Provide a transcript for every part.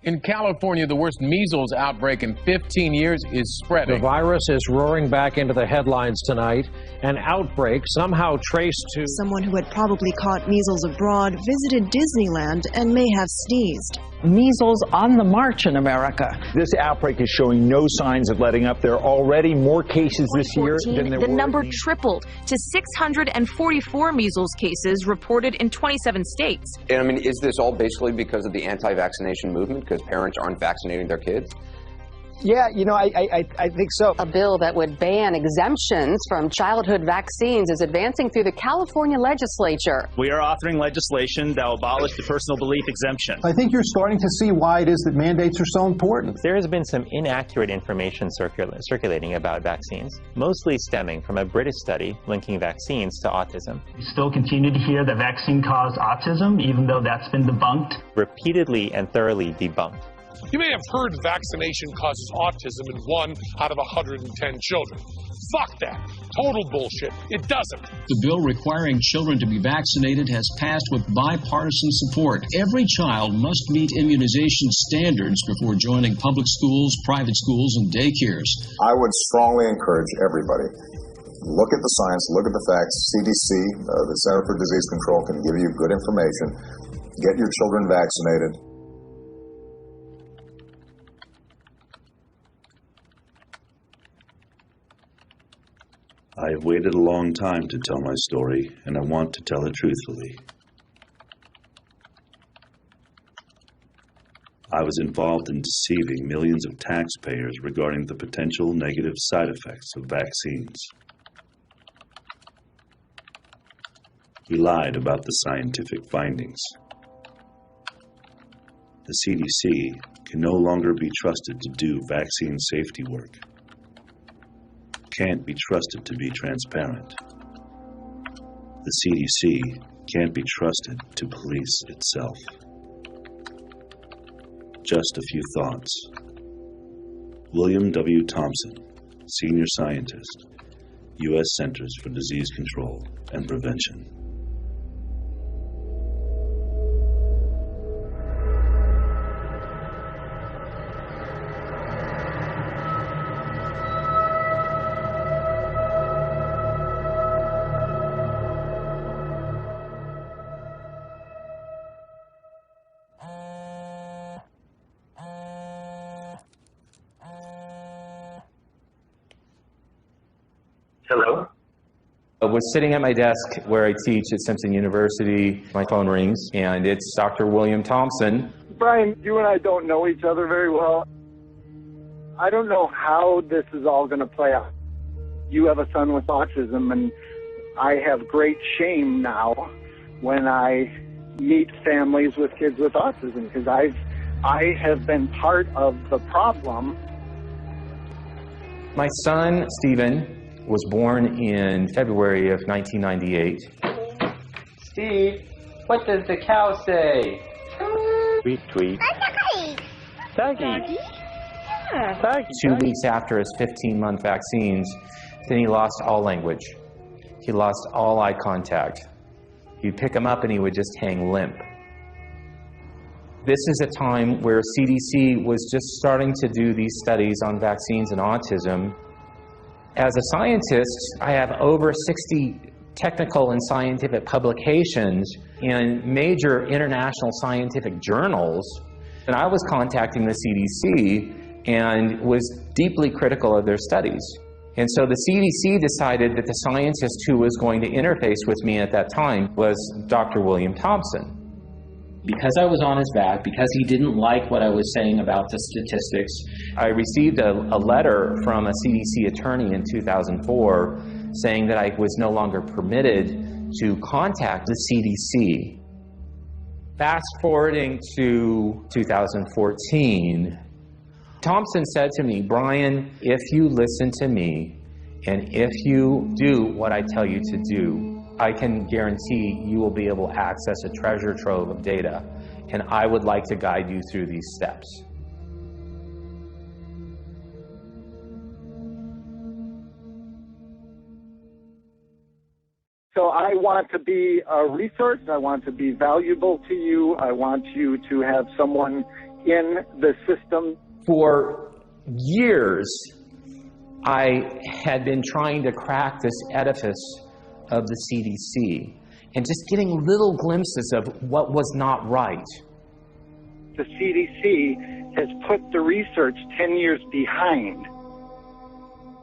In California, the worst measles outbreak in 15 years is spreading. The virus is roaring back into the headlines tonight. An outbreak somehow traced to someone who had probably caught measles abroad visited Disneyland and may have sneezed. Measles on the march in America. This outbreak is showing no signs of letting up. There are already more cases this year than there were. The number tripled to 644 measles cases reported in 27 states. And I mean, is this all basically because of the anti-vaccination movement, because parents aren't vaccinating their kids? Yeah, you know, I think so. A bill that would ban exemptions from childhood vaccines is advancing through the California legislature. We are authoring legislation that will abolish the personal belief exemption. I think you're starting to see why it is that mandates are so important. There has been some inaccurate information circulating about vaccines, mostly stemming from a British study linking vaccines to autism. We still continue to hear that vaccine caused autism, even though that's been debunked. Repeatedly and thoroughly debunked. You may have heard vaccination causes autism in 1 out of 110 children. Fuck that. Total bullshit. It doesn't. The bill requiring children to be vaccinated has passed with bipartisan support. Every child must meet immunization standards before joining public schools, private schools, and daycares. I would strongly encourage everybody, look at the science, look at the facts. CDC, the Center for Disease Control, can give you good information. Get your children vaccinated. I have waited a long time to tell my story, and I want to tell it truthfully. I was involved in deceiving millions of taxpayers regarding the potential negative side effects of vaccines. We lied about the scientific findings. The CDC can no longer be trusted to do vaccine safety work. Can't be trusted to be transparent. The CDC can't be trusted to police itself. Just a few thoughts. William W. Thompson, Senior Scientist, U.S. Centers for Disease Control and Prevention. Hello? I was sitting at my desk where I teach at Simpson University. My phone rings, and it's Dr. William Thompson. Brian, you and I don't know each other very well. I don't know how this is all going to play out. You have a son with autism, and I have great shame now when I meet families with kids with autism, because I have been part of the problem. My son, Stephen, was born in February of 1998. Steve, what does the cow say? Tweet, tweet. Doggy. Yeah. Doggy. 2 weeks after his 15-month vaccines, then he lost all language. He lost all eye contact. You'd pick him up and he would just hang limp. This is a time where CDC was just starting to do these studies on vaccines and autism. As a scientist, I have over 60 technical and scientific publications in major international scientific journals. And I was contacting the CDC and was deeply critical of their studies. And so the CDC decided that the scientist who was going to interface with me at that time was Dr. William Thompson. Because I was on his back, because he didn't like what I was saying about the statistics, I received a letter from a CDC attorney in 2004 saying that I was no longer permitted to contact the CDC. Fast forwarding to 2014, Thompson said to me, "Brian, if you listen to me and if you do what I tell you to do, I can guarantee you will be able to access a treasure trove of data, and I would like to guide you through these steps." So I want to be a resource. I want to be valuable to you. I want you to have someone in the system? For years, I had been trying to crack this edifice of the CDC and just getting little glimpses of what was not right. The CDC has put the research 10 years behind.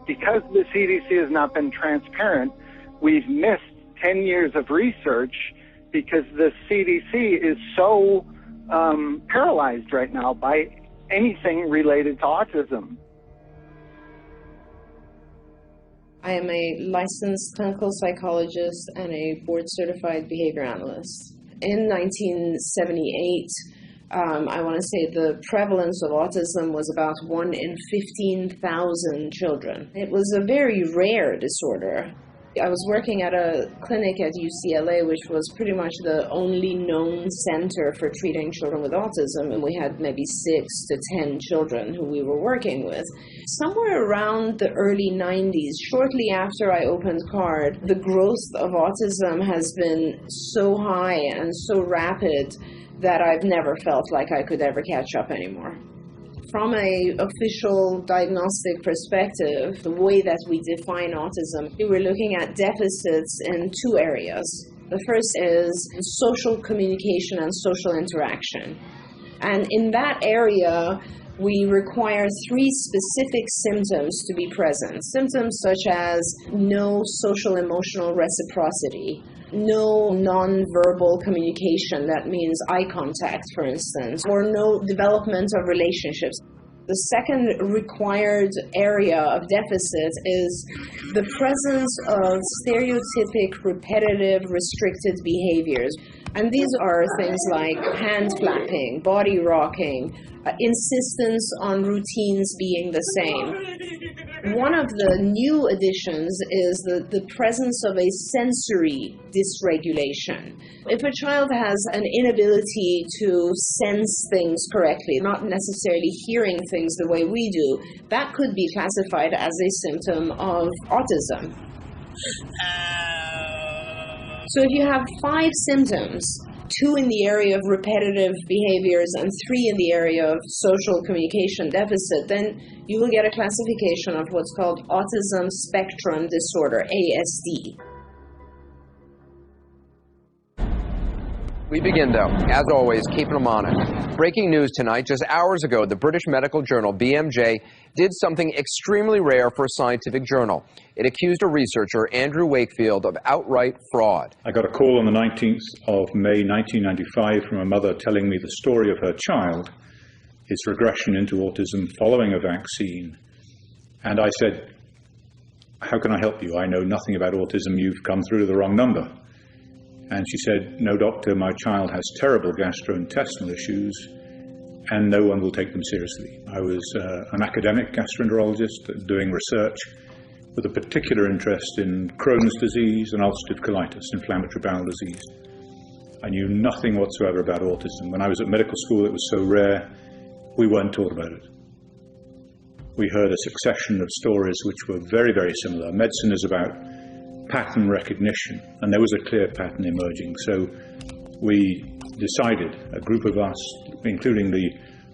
Because the CDC has not been transparent, we've missed 10 years of research because the CDC is so paralyzed right now by anything related to autism. I am a licensed clinical psychologist and a board-certified behavior analyst. In 1978, I want to say the prevalence of autism was about 1 in 15,000 children. It was a very rare disorder. I was working at a clinic at UCLA, which was pretty much the only known center for treating children with autism, and we had maybe 6 to 10 children who we were working with. Somewhere around the early 90s, shortly after I opened CARD, the growth of autism has been so high and so rapid that I've never felt like I could ever catch up anymore. From an official diagnostic perspective, the way that we define autism, we were looking at deficits in 2 areas. The first is social communication and social interaction. And in that area, we require 3 specific symptoms to be present. Symptoms such as no social emotional reciprocity, no non-verbal communication, that means eye contact, for instance, or no development of relationships. The second required area of deficit is the presence of stereotypic, repetitive, restricted behaviors. And these are things like hand flapping, body rocking, insistence on routines being the same. One of the new additions is the presence of a sensory dysregulation. If a child has an inability to sense things correctly, not necessarily hearing things the way we do, that could be classified as a symptom of autism. So if you have 5 symptoms, 2 in the area of repetitive behaviors and 3 in the area of social communication deficit, then you will get a classification of what's called autism spectrum disorder, ASD. We begin, though, as always, keeping them honest. Breaking news tonight, just hours ago, the British medical journal BMJ did something extremely rare for a scientific journal. It accused a researcher, Andrew Wakefield, of outright fraud. I got a call on the 19th of May 1995 from a mother telling me the story of her child, its regression into autism following a vaccine. And I said, how can I help you? I know nothing about autism. You've come through to the wrong number. And she said, no, doctor, my child has terrible gastrointestinal issues and no one will take them seriously. I was an academic gastroenterologist doing research with a particular interest in Crohn's disease and ulcerative colitis, inflammatory bowel disease. I knew nothing whatsoever about autism. When I was at medical school, it was so rare, we weren't taught about it. We heard a succession of stories which were very, very similar. Medicine is about pattern recognition, and there was a clear pattern emerging. So we decided, a group of us, including the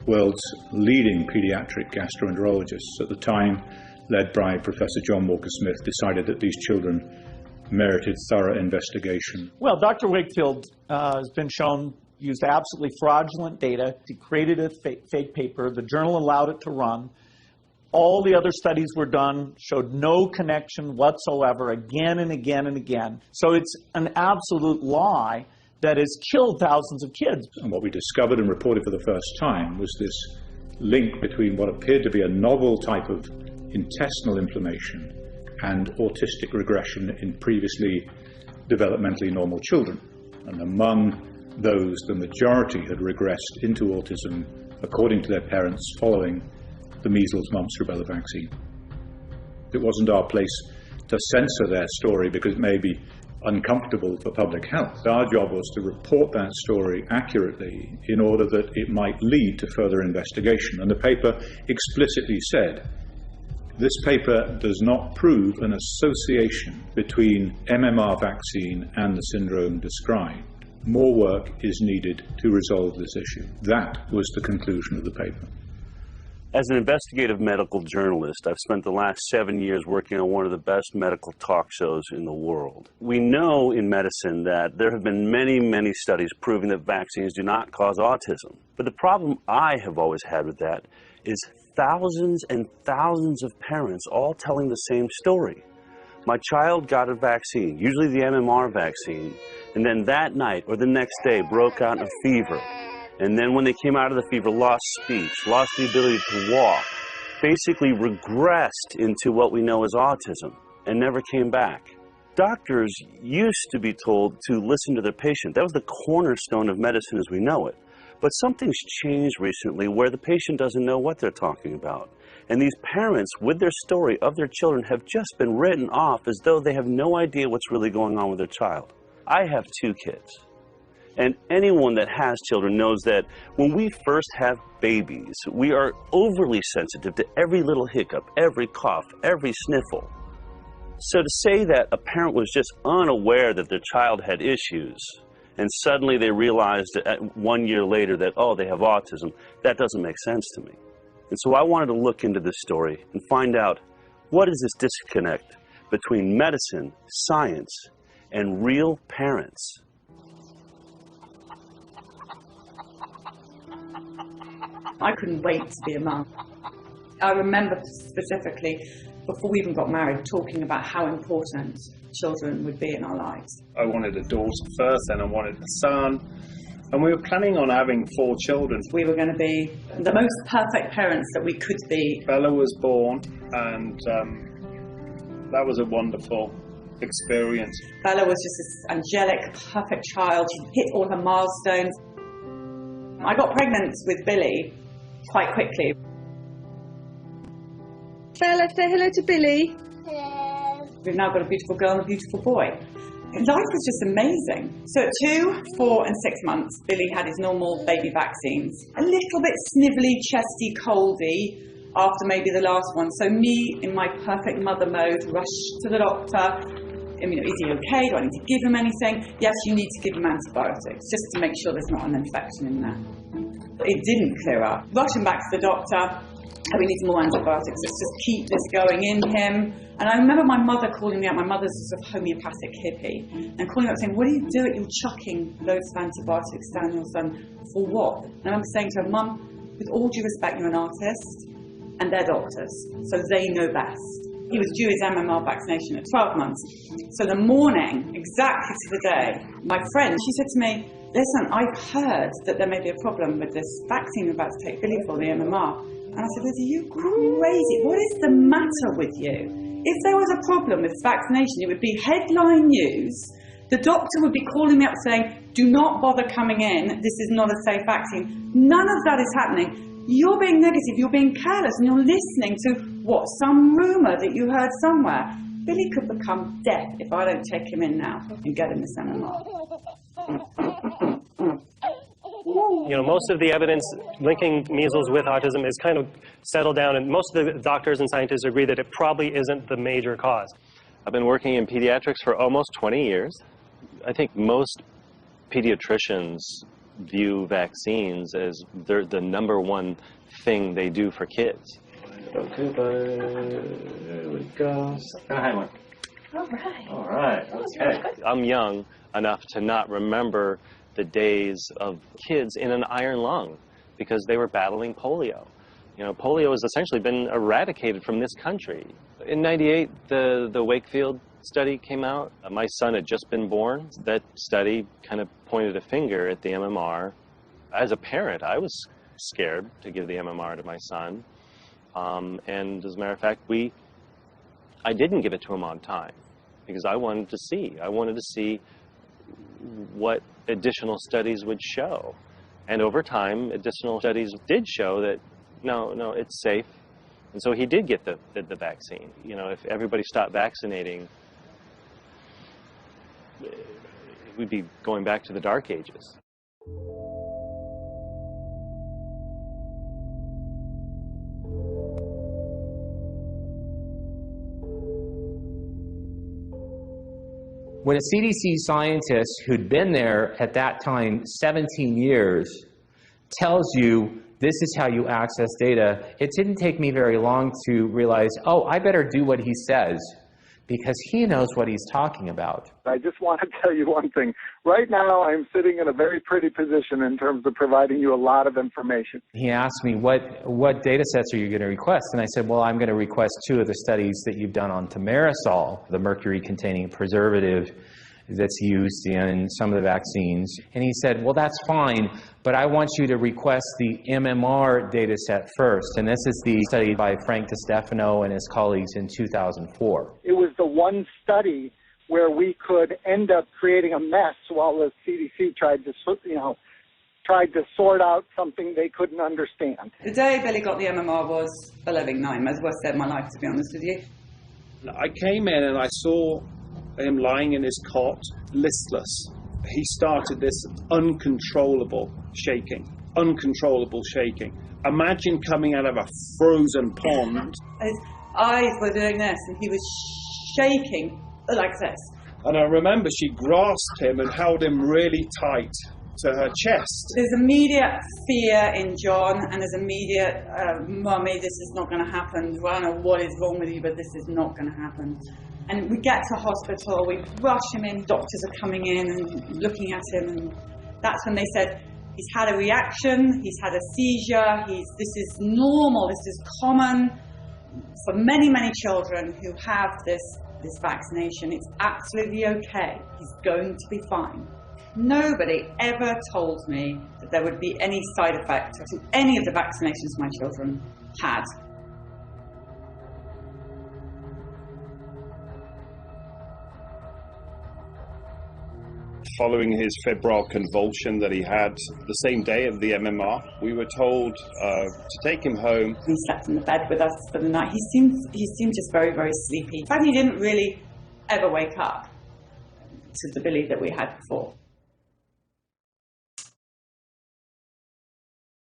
world's leading pediatric gastroenterologists at the time, led by Professor John Walker-Smith, decided that these children merited thorough investigation. Well, Dr. Wakefield has been shown used absolutely fraudulent data. He created a fake paper. The journal allowed it to run. All the other studies were done, showed no connection whatsoever, again and again and again. So it's an absolute lie that has killed thousands of kids. And what we discovered and reported for the first time was this link between what appeared to be a novel type of intestinal inflammation and autistic regression in previously developmentally normal children. And among those, the majority had regressed into autism, according to their parents, following the measles, mumps, rubella vaccine. It wasn't our place to censor their story because it may be uncomfortable for public health. Our job was to report that story accurately in order that it might lead to further investigation. And the paper explicitly said, this paper does not prove an association between MMR vaccine and the syndrome described. more work is needed to resolve this issue. That was the conclusion of the paper. As an investigative medical journalist, I've spent the last 7 years working on one of the best medical talk shows in the world. We know in medicine that there have been many, many studies proving that vaccines do not cause autism. But the problem I have always had with that is thousands and thousands of parents all telling the same story. My child got a vaccine, usually the MMR vaccine, and then that night or the next day broke out in a fever. And then when they came out of the fever, lost speech, lost the ability to walk, basically regressed into what we know as autism and never came back. Doctors used to be told to listen to their patient. That was the cornerstone of medicine as we know it. But something's changed recently where the patient doesn't know what they're talking about. And these parents, with their story of their children, have just been written off as though they have no idea what's really going on with their child. I have 2 kids. And anyone that has children knows that when we first have babies, we are overly sensitive to every little hiccup, every cough, every sniffle. So to say that a parent was just unaware that their child had issues, and suddenly they realized 1 year later that, oh, they have autism, that doesn't make sense to me. And so I wanted to look into this story and find out, what is this disconnect between medicine, science, and real parents? I couldn't wait to be a mum. I remember specifically, before we even got married, talking about how important children would be in our lives. I wanted a daughter first, then I wanted a son, and we were planning on having 4 children. We were going to be the most perfect parents that we could be. Bella was born, and that was a wonderful experience. Bella was just this angelic, perfect child. She hit all her milestones. I got pregnant with Billy quite quickly. Bella, say hello to Billy. Hello. We've now got a beautiful girl and a beautiful boy. Life was just amazing. So at 2, 4 and 6 months, Billy had his normal baby vaccines. A little bit snivelly, chesty, coldy after maybe the last one. So me, in my perfect mother mode, rushed to the doctor. Is he okay? Do I need to give him anything? Yes, you need to give him antibiotics, just to make sure there's not an infection in there. It didn't clear up. Rushing back to the doctor, we need some more antibiotics. Let's just keep this going in him. And I remember my mother calling me out. My mother's a sort of homeopathic hippie. And calling me out saying, what are you doing? You're chucking loads of antibiotics down your son. For what? And I remember saying to her, Mum, with all due respect, you're an artist. And they're doctors. So they know best. He was due his MMR vaccination at 12 months. So the morning, exactly to the day, my friend, she said to me, listen, I've heard that there may be a problem with this vaccine we're about to take Billy for, the MMR. And I said, Liz, are you crazy? What is the matter with you? If there was a problem with vaccination, it would be headline news. The doctor would be calling me up saying, do not bother coming in. This is not a safe vaccine. None of that is happening. You're being negative, you're being careless, and you're listening to, what, some rumour that you heard somewhere. Billy could become deaf if I don't take him in now and get him this MMR. Most of the evidence linking measles with autism is kind of settled down, and most of the doctors and scientists agree that it probably isn't the major cause. I've been working in pediatrics for almost 20 years. I think most pediatricians view vaccines as the #1 thing they do for kids. Okay, there we go. Hi, Mark. All right. Okay. I'm young enough to not remember the days of kids in an iron lung because they were battling polio. Polio has essentially been eradicated from this country. In '98, the Wakefield study came out. My son had just been born. That study kind of pointed a finger at the MMR. As a parent, I was scared to give the MMR to my son. And as a matter of fact, I didn't give it to him on time because I wanted to see what additional studies would show. And over time, additional studies did show that, no, it's safe. And so he did get the vaccine. If everybody stopped vaccinating, we'd be going back to the dark ages. When a CDC scientist who'd been there at that time 17 years tells you this is how you access data, it didn't take me very long to realize, oh, I better do what he says, because he knows what he's talking about. I just want to tell you one thing. Right now, I'm sitting in a very pretty position in terms of providing you a lot of information. He asked me, what data sets are you going to request? And I said, well, I'm going to request 2 of the studies that you've done on thimerosal, the mercury-containing preservative that's used in some of the vaccines. And he said, well, that's fine, but I want you to request the MMR data set first. And this is the study by Frank DiStefano and his colleagues in 2004. It was the one study where we could end up creating a mess while the CDC tried to sort out something they couldn't understand. The day Billy got the MMR was a living nightmare. It was worth my life, to be honest with you. I came in and I saw him lying in his cot, listless. He started this uncontrollable shaking. Imagine coming out of a frozen pond. His eyes were doing this, and he was shaking like this. And I remember she grasped him and held him really tight to her chest. There's immediate fear in John, and there's immediate, Mummy, this is not going to happen. I don't know what is wrong with you, but this is not going to happen. And we get to hospital, we rush him in, doctors are coming in and looking at him, and that's when they said, he's had a reaction, he's had a seizure, this is normal, this is common for many, many children who have this vaccination. It's absolutely okay, he's going to be fine. Nobody ever told me that there would be any side effect to any of the vaccinations my children had. Following his febrile convulsion that he had the same day of the MMR, we were told to take him home. He slept in the bed with us for the night. He seemed just very, very sleepy. In fact, he didn't really ever wake up to the Billy that we had before.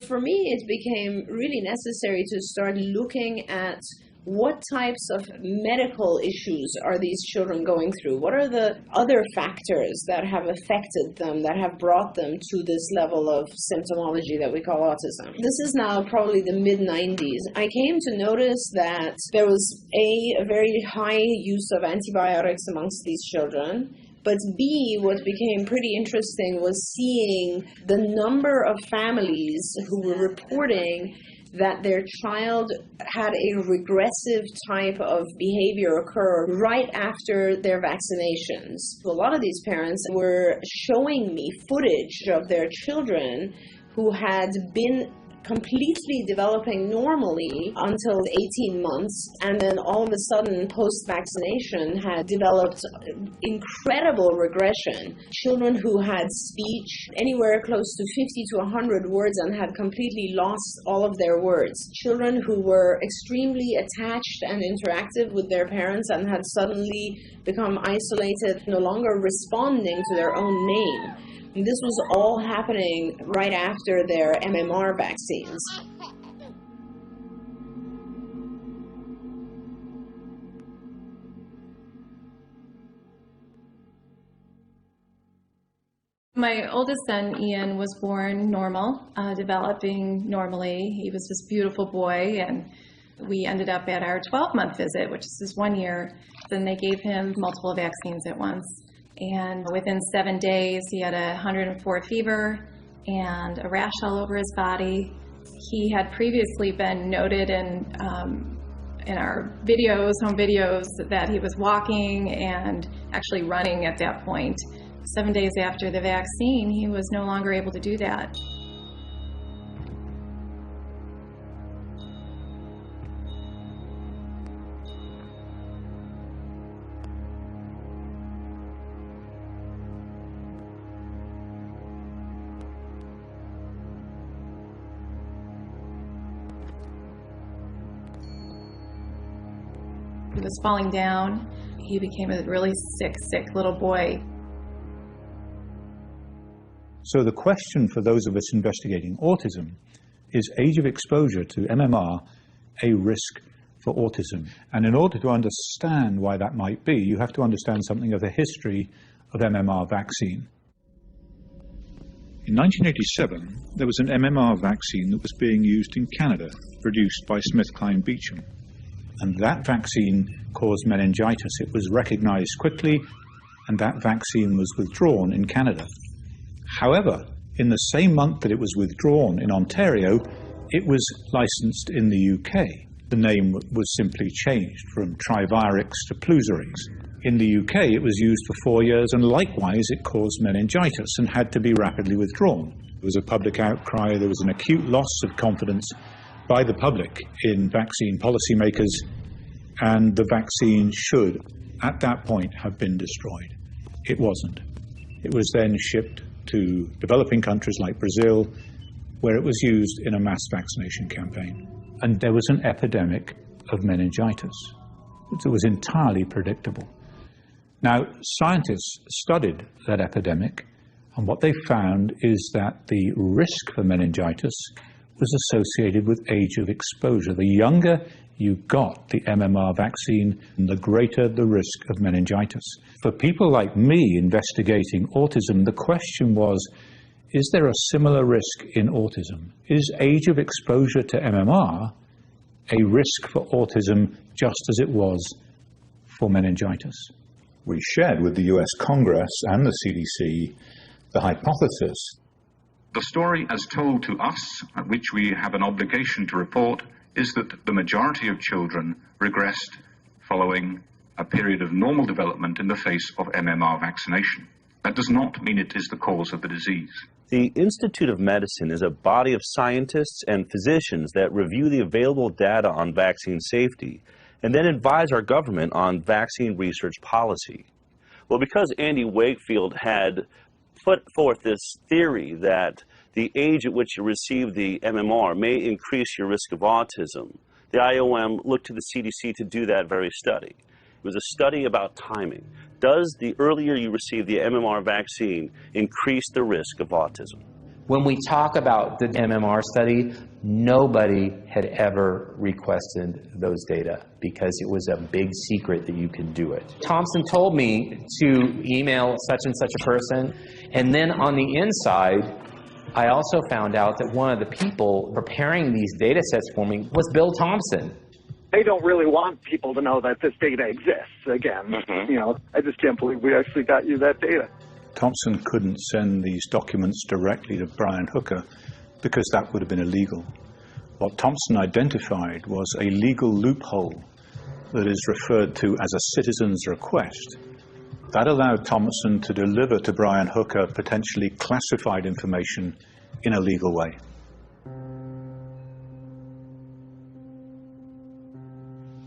For me, it became really necessary to start looking at what types of medical issues are these children going through? What are the other factors that have affected them, that have brought them to this level of symptomology that we call autism? This is now probably the mid-90s. I came to notice that there was a very high use of antibiotics amongst these children. But B, what became pretty interesting was seeing the number of families who were reporting that their child had a regressive type of behavior occur right after their vaccinations. A lot of these parents were showing me footage of their children who had been completely developing normally until 18 months, and then all of a sudden post-vaccination had developed incredible regression. Children who had speech anywhere close to 50 to 100 words and had completely lost all of their words. Children who were extremely attached and interactive with their parents and had suddenly become isolated, no longer responding to their own name. And this was all happening right after their MMR vaccines. My oldest son, Ian, was born normal, developing normally. He was this beautiful boy, and we ended up at our 12-month visit, which is his 1 year. Then they gave him multiple vaccines at once. And within 7 days, he had 104 fever and a rash all over his body. He had previously been noted in our videos, home videos, that he was walking and actually running at that point. 7 days after the vaccine, he was no longer able to do that. He was falling down. He became a really sick little boy. So the question for those of us investigating autism is age of exposure to MMR a risk for autism? And in order to understand why that might be, you have to understand something of the history of MMR vaccine. In 1987, there was an MMR vaccine that was being used in Canada, produced by SmithKline Beecham. And that vaccine caused meningitis. It was recognized quickly, and that vaccine was withdrawn in Canada. However, in the same month that it was withdrawn in Ontario, it was licensed in the UK. The name was simply changed from Trivirix to Pluzirix. In the UK, it was used for 4 years, and likewise, it caused meningitis and had to be rapidly withdrawn. There was a public outcry. There was an acute loss of confidence by the public in vaccine policymakers, and the vaccine should, at that point, have been destroyed. It wasn't. It was then shipped to developing countries like Brazil, where it was used in a mass vaccination campaign. And there was an epidemic of meningitis. It was entirely predictable. Now, scientists studied that epidemic, and what they found is that the risk for meningitis was associated with age of exposure. The younger you got the MMR vaccine, the greater the risk of meningitis. For people like me investigating autism, the question was, is there a similar risk in autism? Is age of exposure to MMR a risk for autism just as it was for meningitis? We shared with the US Congress and the CDC the hypothesis. The story as told to us, which we have an obligation to report, is that the majority of children regressed following a period of normal development in the face of MMR vaccination. That does not mean it is the cause of the disease. The Institute of Medicine is a body of scientists and physicians that review the available data on vaccine safety and then advise our government on vaccine research policy. Well, because Andy Wakefield had put forth this theory that the age at which you receive the MMR may increase your risk of autism, the IOM looked to the CDC to do that very study. It was a study about timing. Does the earlier you receive the MMR vaccine increase the risk of autism? When we talk about the MMR study, nobody had ever requested those data because it was a big secret that you could do it. Thompson told me to email such and such a person, and then on the inside, I also found out that one of the people preparing these data sets for me was Bill Thompson. They don't really want people to know that this data exists. Again, I just can't believe we actually got you that data. Thompson couldn't send these documents directly to Brian Hooker because that would have been illegal. What Thompson identified was a legal loophole that is referred to as a citizen's request. That allowed Thompson to deliver to Brian Hooker potentially classified information in a legal way.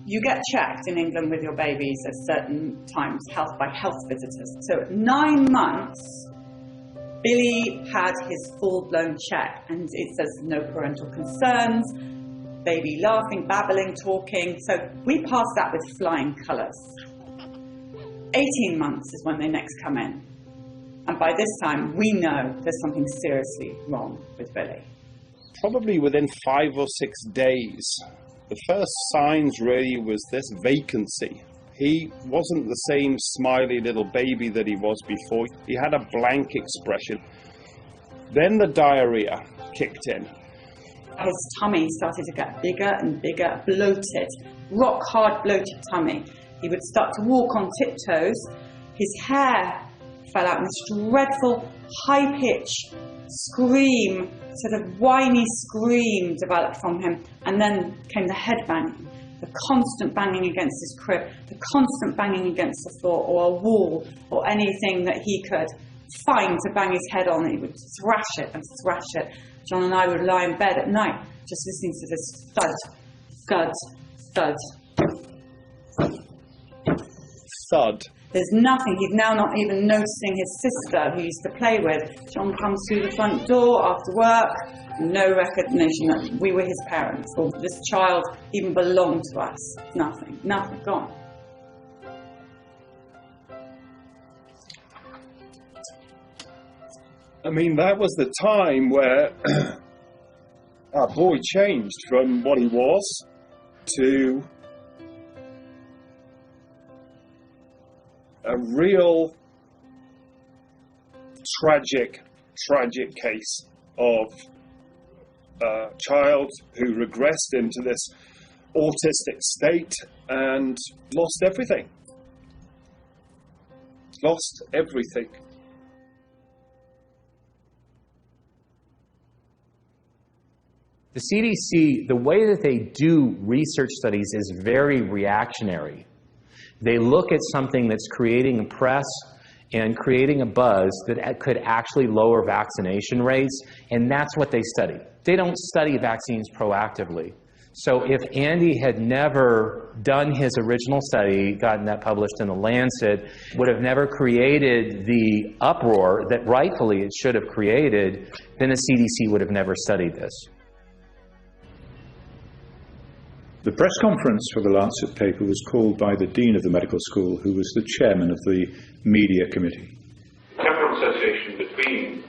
You get checked in England with your babies at certain times, by health visitors. So at 9 months, Billy had his full-blown check, and it says no parental concerns, baby laughing, babbling, talking. So we passed that with flying colours. 18 months is when they next come in. And by this time, we know there's something seriously wrong with Billy. Probably within 5 or 6 days, the first signs really was this vacancy. He wasn't the same smiley little baby that he was before. He had a blank expression. Then the diarrhea kicked in. His tummy started to get bigger and bigger, bloated, rock hard bloated tummy. He would start to walk on tiptoes. His hair fell out, and this dreadful high-pitched scream, sort of whiny scream developed from him. And then came the head banging, the constant banging against his crib, the constant banging against the floor or a wall or anything that he could find to bang his head on. He would thrash it and thrash it. John and I would lie in bed at night just listening to this thud, thud, thud. Thud. There's nothing. He's now not even noticing his sister who used to play with. John comes through the front door after work. No recognition that we were his parents or this child even belonged to us. Nothing. Nothing. Gone. I mean, that was the time where our boy changed from what he was to a real tragic case of a child who regressed into this autistic state and lost everything. Lost everything. The CDC, the way that they do research studies is very reactionary. They look at something that's creating a press and creating a buzz that could actually lower vaccination rates, and that's what they study. They don't study vaccines proactively. So if Andy had never done his original study, gotten that published in the Lancet, would have never created the uproar that rightfully it should have created, then the CDC would have never studied this. The press conference for the Lancet paper was called by the Dean of the medical school, who was the chairman of the media committee. The temporal association between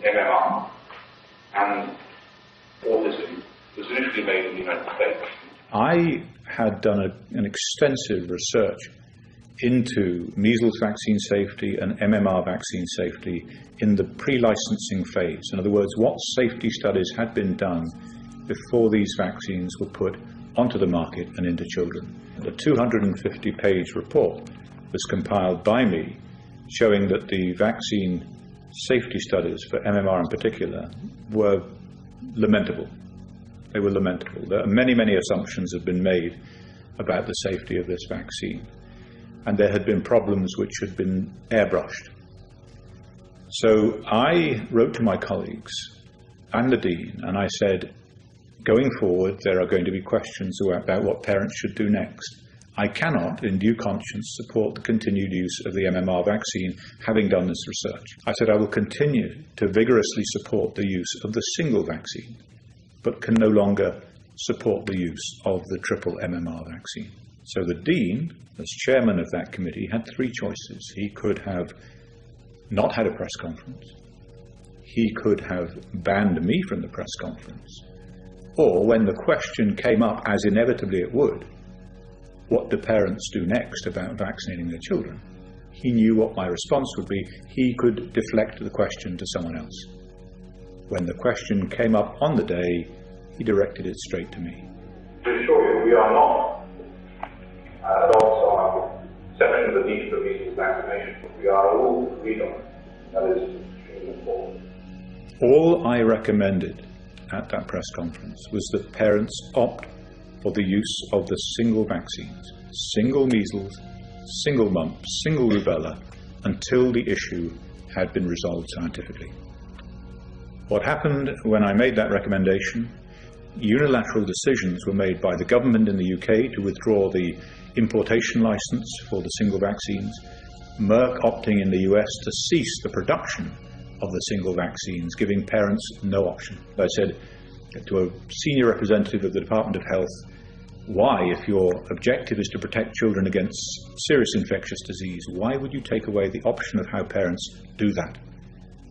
MMR and autism was initially made in the United States. I had done an extensive research into measles vaccine safety and MMR vaccine safety in the pre-licensing phase. In other words, what safety studies had been done before these vaccines were put onto the market and into children. A 250-page report was compiled by me showing that the vaccine safety studies for MMR in particular were lamentable. They were lamentable. There are many assumptions have been made about the safety of this vaccine, and there had been problems which had been airbrushed. So I wrote to my colleagues and the Dean, and I said, going forward, there are going to be questions about what parents should do next. I cannot, in due conscience, support the continued use of the MMR vaccine, having done this research. I said I will continue to vigorously support the use of the single vaccine, but can no longer support the use of the triple MMR vaccine. So the Dean, as chairman of that committee, had three choices. He could have not had a press conference. He could have banned me from the press conference. Or when the question came up, as inevitably it would, what do parents do next about vaccinating their children? He knew what my response would be. He could deflect the question to someone else. When the question came up on the day, he directed it straight to me. To assure you, we are not adults on section of the need for measles vaccination. We are all freedom. That is extremely important. All I recommended at that press conference was that parents opt for the use of the single vaccines, single measles, single mumps, single rubella, until the issue had been resolved scientifically. What happened when I made that recommendation? Unilateral decisions were made by the government in the UK to withdraw the importation license for the single vaccines, Merck opting in the US to cease the production of the single vaccines, giving parents no option. I said to a senior representative of the Department of Health, why, if your objective is to protect children against serious infectious disease, why would you take away the option of how parents do that?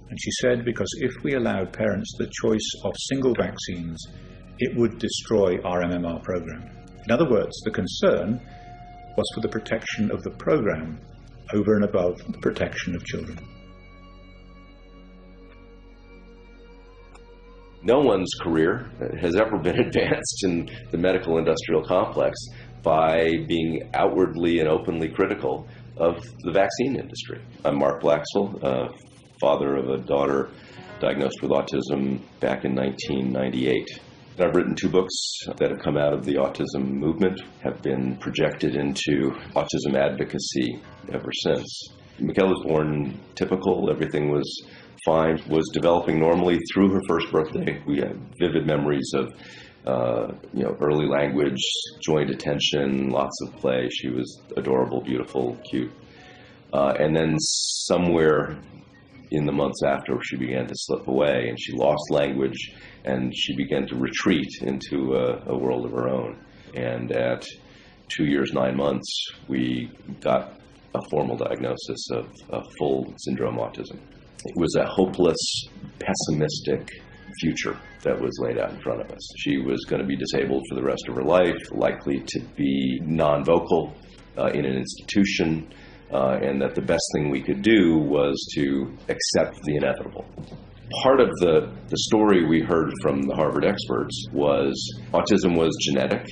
And she said, because if we allowed parents the choice of single vaccines, it would destroy our MMR program. In other words, the concern was for the protection of the program over and above the protection of children. No one's career has ever been advanced in the medical industrial complex by being outwardly and openly critical of the vaccine industry. I'm Mark Blaxell, father of a daughter diagnosed with autism back in 1998. I've written 2 books that have come out of the autism movement, have been projected into autism advocacy ever since. Mikhail was born typical, everything was fine, was developing normally through her first birthday. We have vivid memories of early language, joint attention, lots of play. She was adorable, beautiful, cute. And then somewhere in the months after, she began to slip away and she lost language and she began to retreat into a world of her own. And at 2 years, 9 months, we got a formal diagnosis of full syndrome autism. It was a hopeless, pessimistic future that was laid out in front of us. She was going to be disabled for the rest of her life, likely to be non-vocal in an institution, and that the best thing we could do was to accept the inevitable. Part of the story we heard from the Harvard experts was autism was genetic.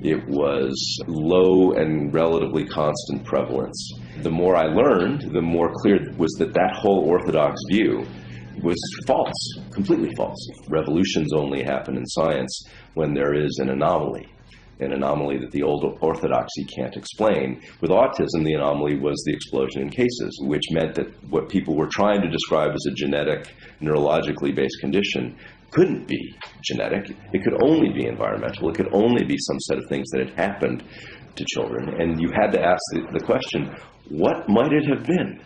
It was low and relatively constant prevalence. The more I learned, the more clear it was that that whole orthodox view was false, completely false. Revolutions only happen in science when there is an anomaly that the old orthodoxy can't explain. With autism, the anomaly was the explosion in cases, which meant that what people were trying to describe as a genetic, neurologically based condition couldn't be genetic. It could only be environmental. It could only be some set of things that had happened to children. And you had to ask the question, what might it have been?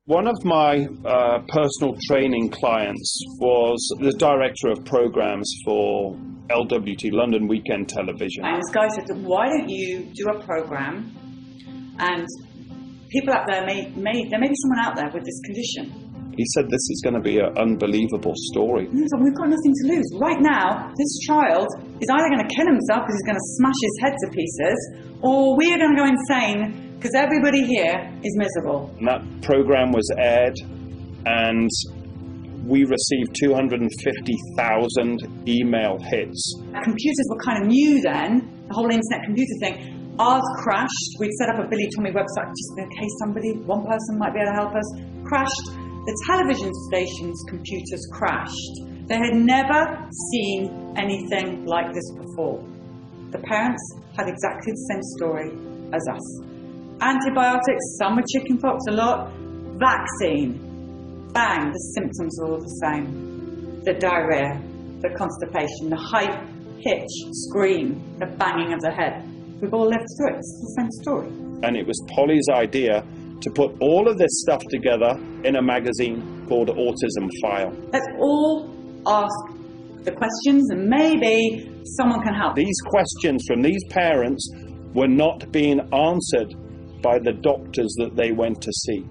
One of my personal training clients was the director of programs for LWT, London Weekend Television. And this guy said, why don't you do a program, and people out there, there may be someone out there with this condition. He said, this is going to be an unbelievable story. So we've got nothing to lose. Right now, this child is either going to kill himself because he's going to smash his head to pieces, or we are going to go insane because everybody here is miserable. And that program was aired, and we received 250,000 email hits. Computers were kind of new then, the whole internet computer thing. Ours crashed. We'd set up a Billy Tommy website just in case one person might be able to help us. Crashed. The television station's computers crashed. They had never seen anything like this before. The parents had exactly the same story as us. Antibiotics, some with chickenpox, a lot. Vaccine. Bang, the symptoms are all the same. The diarrhea, the constipation, the high pitch scream, the banging of the head. We've all lived through it. It's the same story. And it was Polly's idea to put all of this stuff together in a magazine called Autism File. Let's all ask the questions and maybe someone can help. These questions from these parents were not being answered by the doctors that they went to see.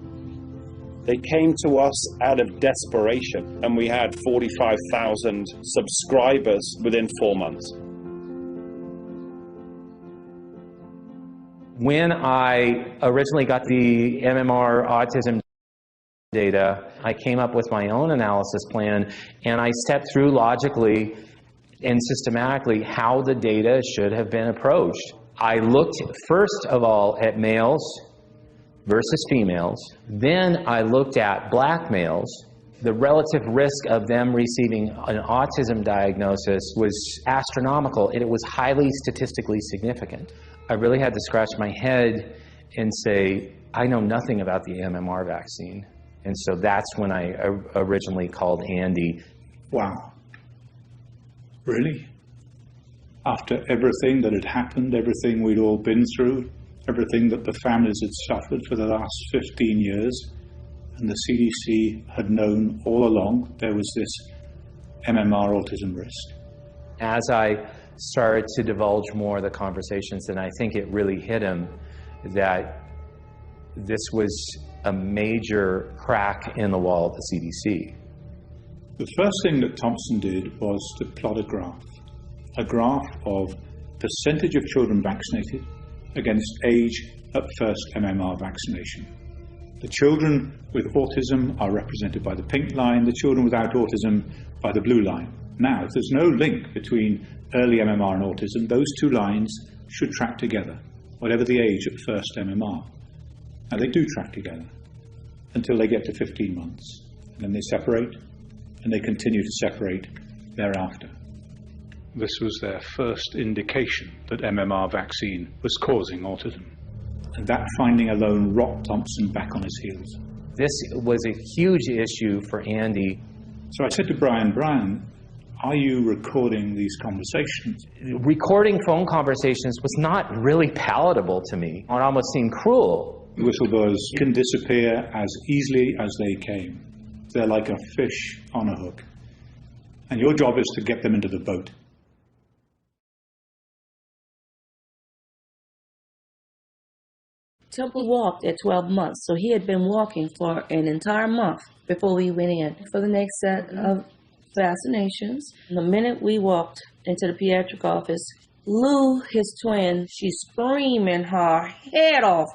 They came to us out of desperation, and we had 45,000 subscribers within 4 months. When I originally got the MMR autism data, I came up with my own analysis plan, and I stepped through logically and systematically how the data should have been approached. I looked first of all at males versus females. Then I looked at black males. The relative risk of them receiving an autism diagnosis was astronomical, and it was highly statistically significant. I really had to scratch my head and say, I know nothing about the MMR vaccine. And so that's when I originally called Andy. Wow. Really? After everything that had happened, everything we'd all been through, everything that the families had suffered for the last 15 years, and the CDC had known all along there was this MMR autism risk. As I started to divulge more of the conversations, and I think it really hit him that this was a major crack in the wall of the CDC. The first thing that Thompson did was to plot a graph of percentage of children vaccinated against age at first MMR vaccination. The children with autism are represented by the pink line, the children without autism by the blue line. Now, if there's no link between early MMR and autism, those two lines should track together, whatever the age at first MMR. Now, they do track together until they get to 15 months. And then they separate, and they continue to separate thereafter. This was their first indication that MMR vaccine was causing autism. And that finding alone rocked Thompson back on his heels. This was a huge issue for Andy. So I said to Brian, are you recording these conversations? Recording phone conversations was not really palatable to me. It almost seemed cruel. Whistleblowers can disappear as easily as they came. They're like a fish on a hook. And your job is to get them into the boat. Temple walked at 12 months, so he had been walking for an entire month before we went in for the next set of vaccinations. The minute we walked into the pediatric office, Lou, his twin, she's screaming her head off.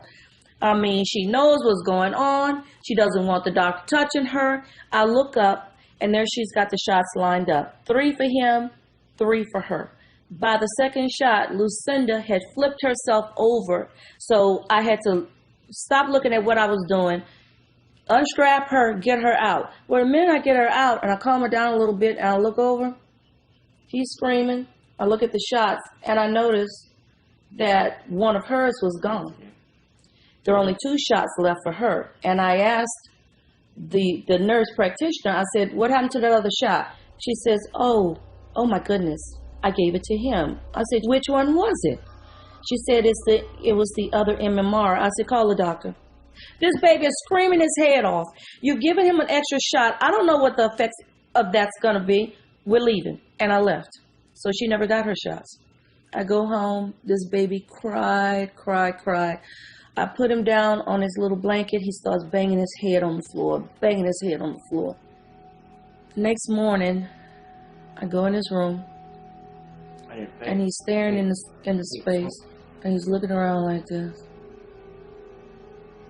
I mean, she knows what's going on. She doesn't want the doctor touching her. I look up, and there she's got the shots lined up. 3 for him, 3 for her. By the second shot, Lucinda had flipped herself over, so I had to stop looking at what I was doing, unstrap her, get her out. Well, the minute I get her out, and I calm her down a little bit, and I look over, she's screaming. I look at the shots, and I notice that one of hers was gone. There are only 2 shots left for her. And I asked the nurse practitioner, I said, what happened to that other shot? She says, oh my goodness, I gave it to him. I said, which one was it? She said, it was the other MMR. I said, call the doctor. This baby is screaming his head off. You've given him an extra shot. I don't know what the effects of that's going to be. We're leaving. And I left. So she never got her shots. I go home. This baby cried. I put him down on his little blanket. He starts banging his head on the floor. Next morning, I go in his room, and he's staring in the space, and he's looking around like this,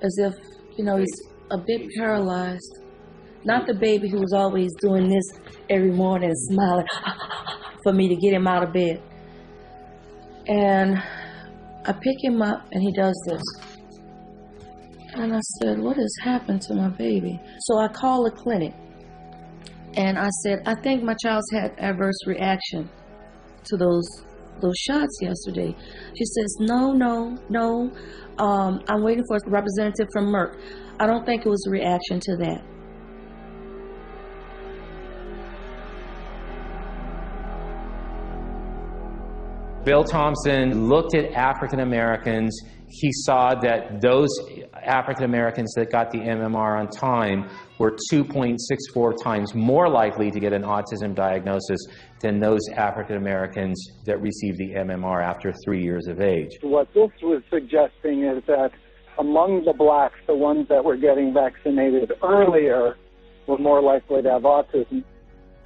as if, he's a bit paralyzed. Not the baby who was always doing this every morning and smiling for me to get him out of bed. And I pick him up, and he does this. And I said, what has happened to my baby? So I called the clinic, and I said, I think my child's had adverse reaction to those shots yesterday. She says, no. I'm waiting for a representative from Merck. I don't think it was a reaction to that. Bill Thompson looked at African Americans. He saw that those African Americans that got the MMR on time were 2.64 times more likely to get an autism diagnosis than those African Americans that received the MMR after 3 years of age. What this was suggesting is that among the blacks, the ones that were getting vaccinated earlier were more likely to have autism.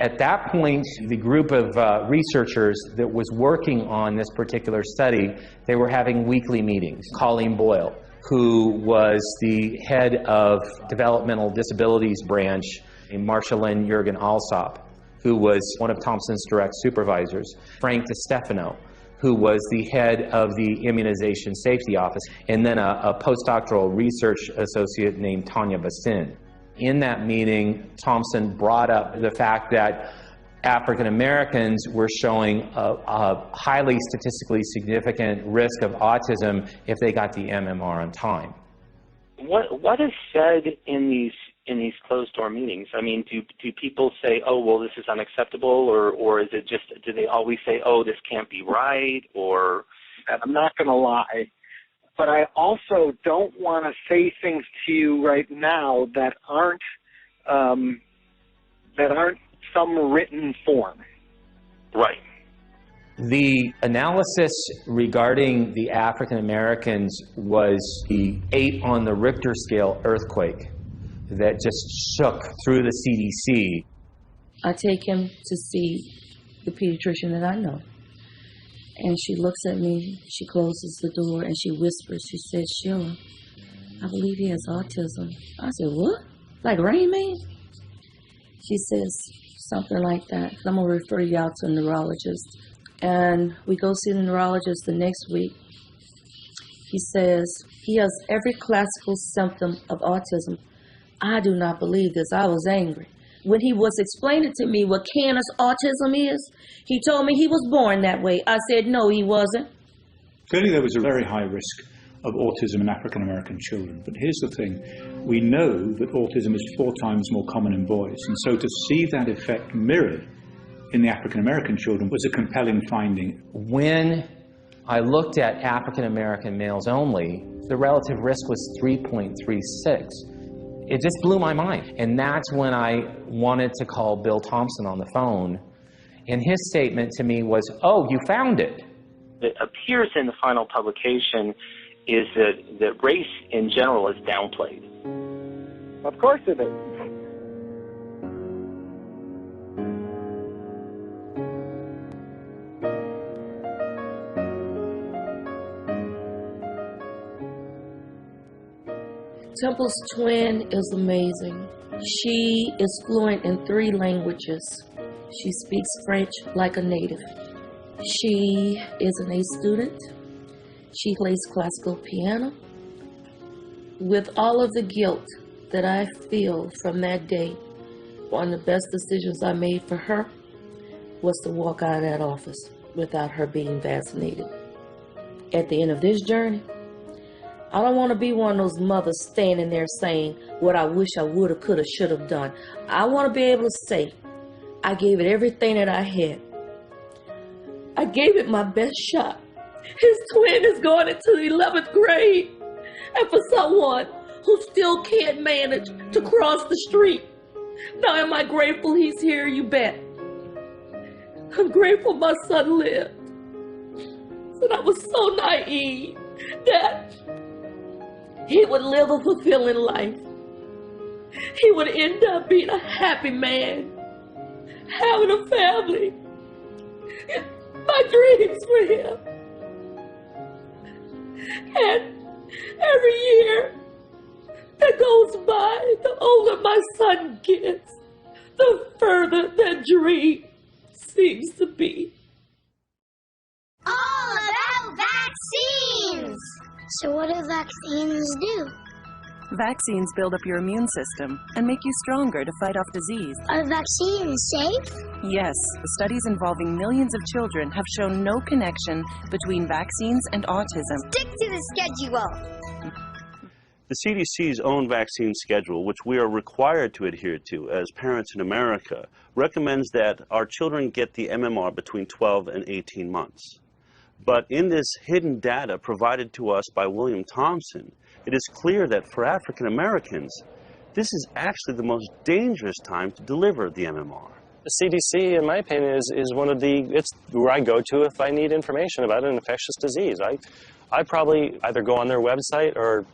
At that point, the group of researchers that was working on this particular study, they were having weekly meetings. Colleen Boyle, who was the head of developmental disabilities branch, and Marshalyn Jurgen Alsop, who was one of Thompson's direct supervisors, Frank DiStefano, who was the head of the immunization safety office, and then a postdoctoral research associate named Tanya Bastin. In that meeting, Thompson brought up the fact that African Americans were showing a highly statistically significant risk of autism if they got the MMR on time. What is said in these closed-door meetings? I mean, do people say, oh, well, this is unacceptable, or is it just, do they always say, oh, this can't be right, or? I'm not going to lie, but I also don't want to say things to you right now that aren't some written form. Right. The analysis regarding the African Americans was the 8 on the Richter scale earthquake that just shook through the CDC. I take him to see the pediatrician that I know. And she looks at me, she closes the door, and she whispers, she said, Sheila, I believe he has autism. I said, what? Like Rain Man? She says something like that. I'm going to refer you out to a neurologist. And we go see the neurologist the next week. He says he has every classical symptom of autism. I do not believe this. I was angry. When he was explaining to me what Canis autism is, he told me he was born that way. I said, no, he wasn't. Clearly there was a very high risk of autism in African American children. But here's the thing. We know that autism is 4 times more common in boys. And so to see that effect mirrored in the African American children was a compelling finding. When I looked at African American males only, the relative risk was 3.36. It just blew my mind. And that's when I wanted to call Bill Thompson on the phone. And his statement to me was, oh, you found it. It appears in the final publication is that race in general is downplayed. Of course it is. Temple's twin is amazing. She is fluent in 3 languages. She speaks French like a native. She is an A student. She plays classical piano. With all of the guilt that I feel from that day, one of the best decisions I made for her was to walk out of that office without her being vaccinated. At the end of this journey, I don't want to be one of those mothers standing there saying what I wish I would have, could have, should have done. I want to be able to say, I gave it everything that I had. I gave it my best shot. His twin is going into the 11th grade. And for someone who still can't manage to cross the street, now am I grateful he's here? You bet. I'm grateful my son lived. And I was so naive that he would live a fulfilling life. He would end up being a happy man, having a family. My dreams for him. And every year that goes by, the older my son gets, the further that dream seems to be. All about vaccines! So what do vaccines do? Vaccines build up your immune system and make you stronger to fight off disease. Are vaccines safe? Yes, studies involving millions of children have shown no connection between vaccines and autism. Stick to the schedule. The CDC's own vaccine schedule, which we are required to adhere to as parents in America, recommends that our children get the MMR between 12 and 18 months. But in this hidden data provided to us by William Thompson, it is clear that for African Americans, this is actually the most dangerous time to deliver the MMR. The CDC, in my opinion, is one of it's where I go to if I need information about an infectious disease. I probably either go on their website or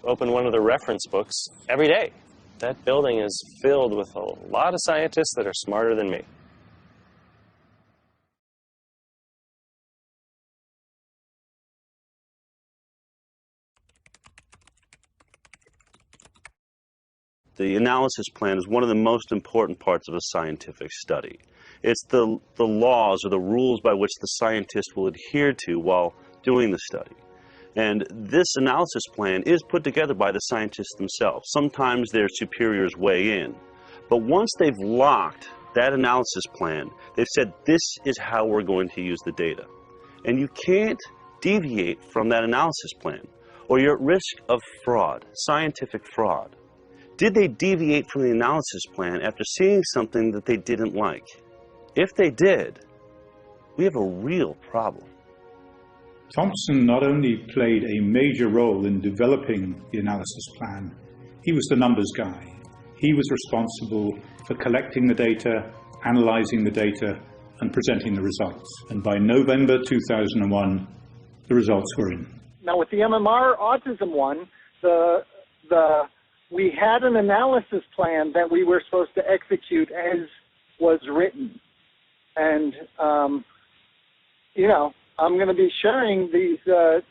open one of their reference books every day. That building is filled with a lot of scientists that are smarter than me. The analysis plan is one of the most important parts of a scientific study. It's the laws or the rules by which the scientist will adhere to while doing the study. And this analysis plan is put together by the scientists themselves. Sometimes their superiors weigh in. But once they've locked that analysis plan, they've said this is how we're going to use the data. And you can't deviate from that analysis plan, or you're at risk of fraud, scientific fraud. Did they deviate from the analysis plan after seeing something that they didn't like? If they did, we have a real problem. Thompson not only played a major role in developing the analysis plan, he was the numbers guy. He was responsible for collecting the data, analyzing the data, and presenting the results. And by November 2001, the results were in. Now with the MMR autism one, we had an analysis plan that we were supposed to execute as was written. And, I'm going to be sharing these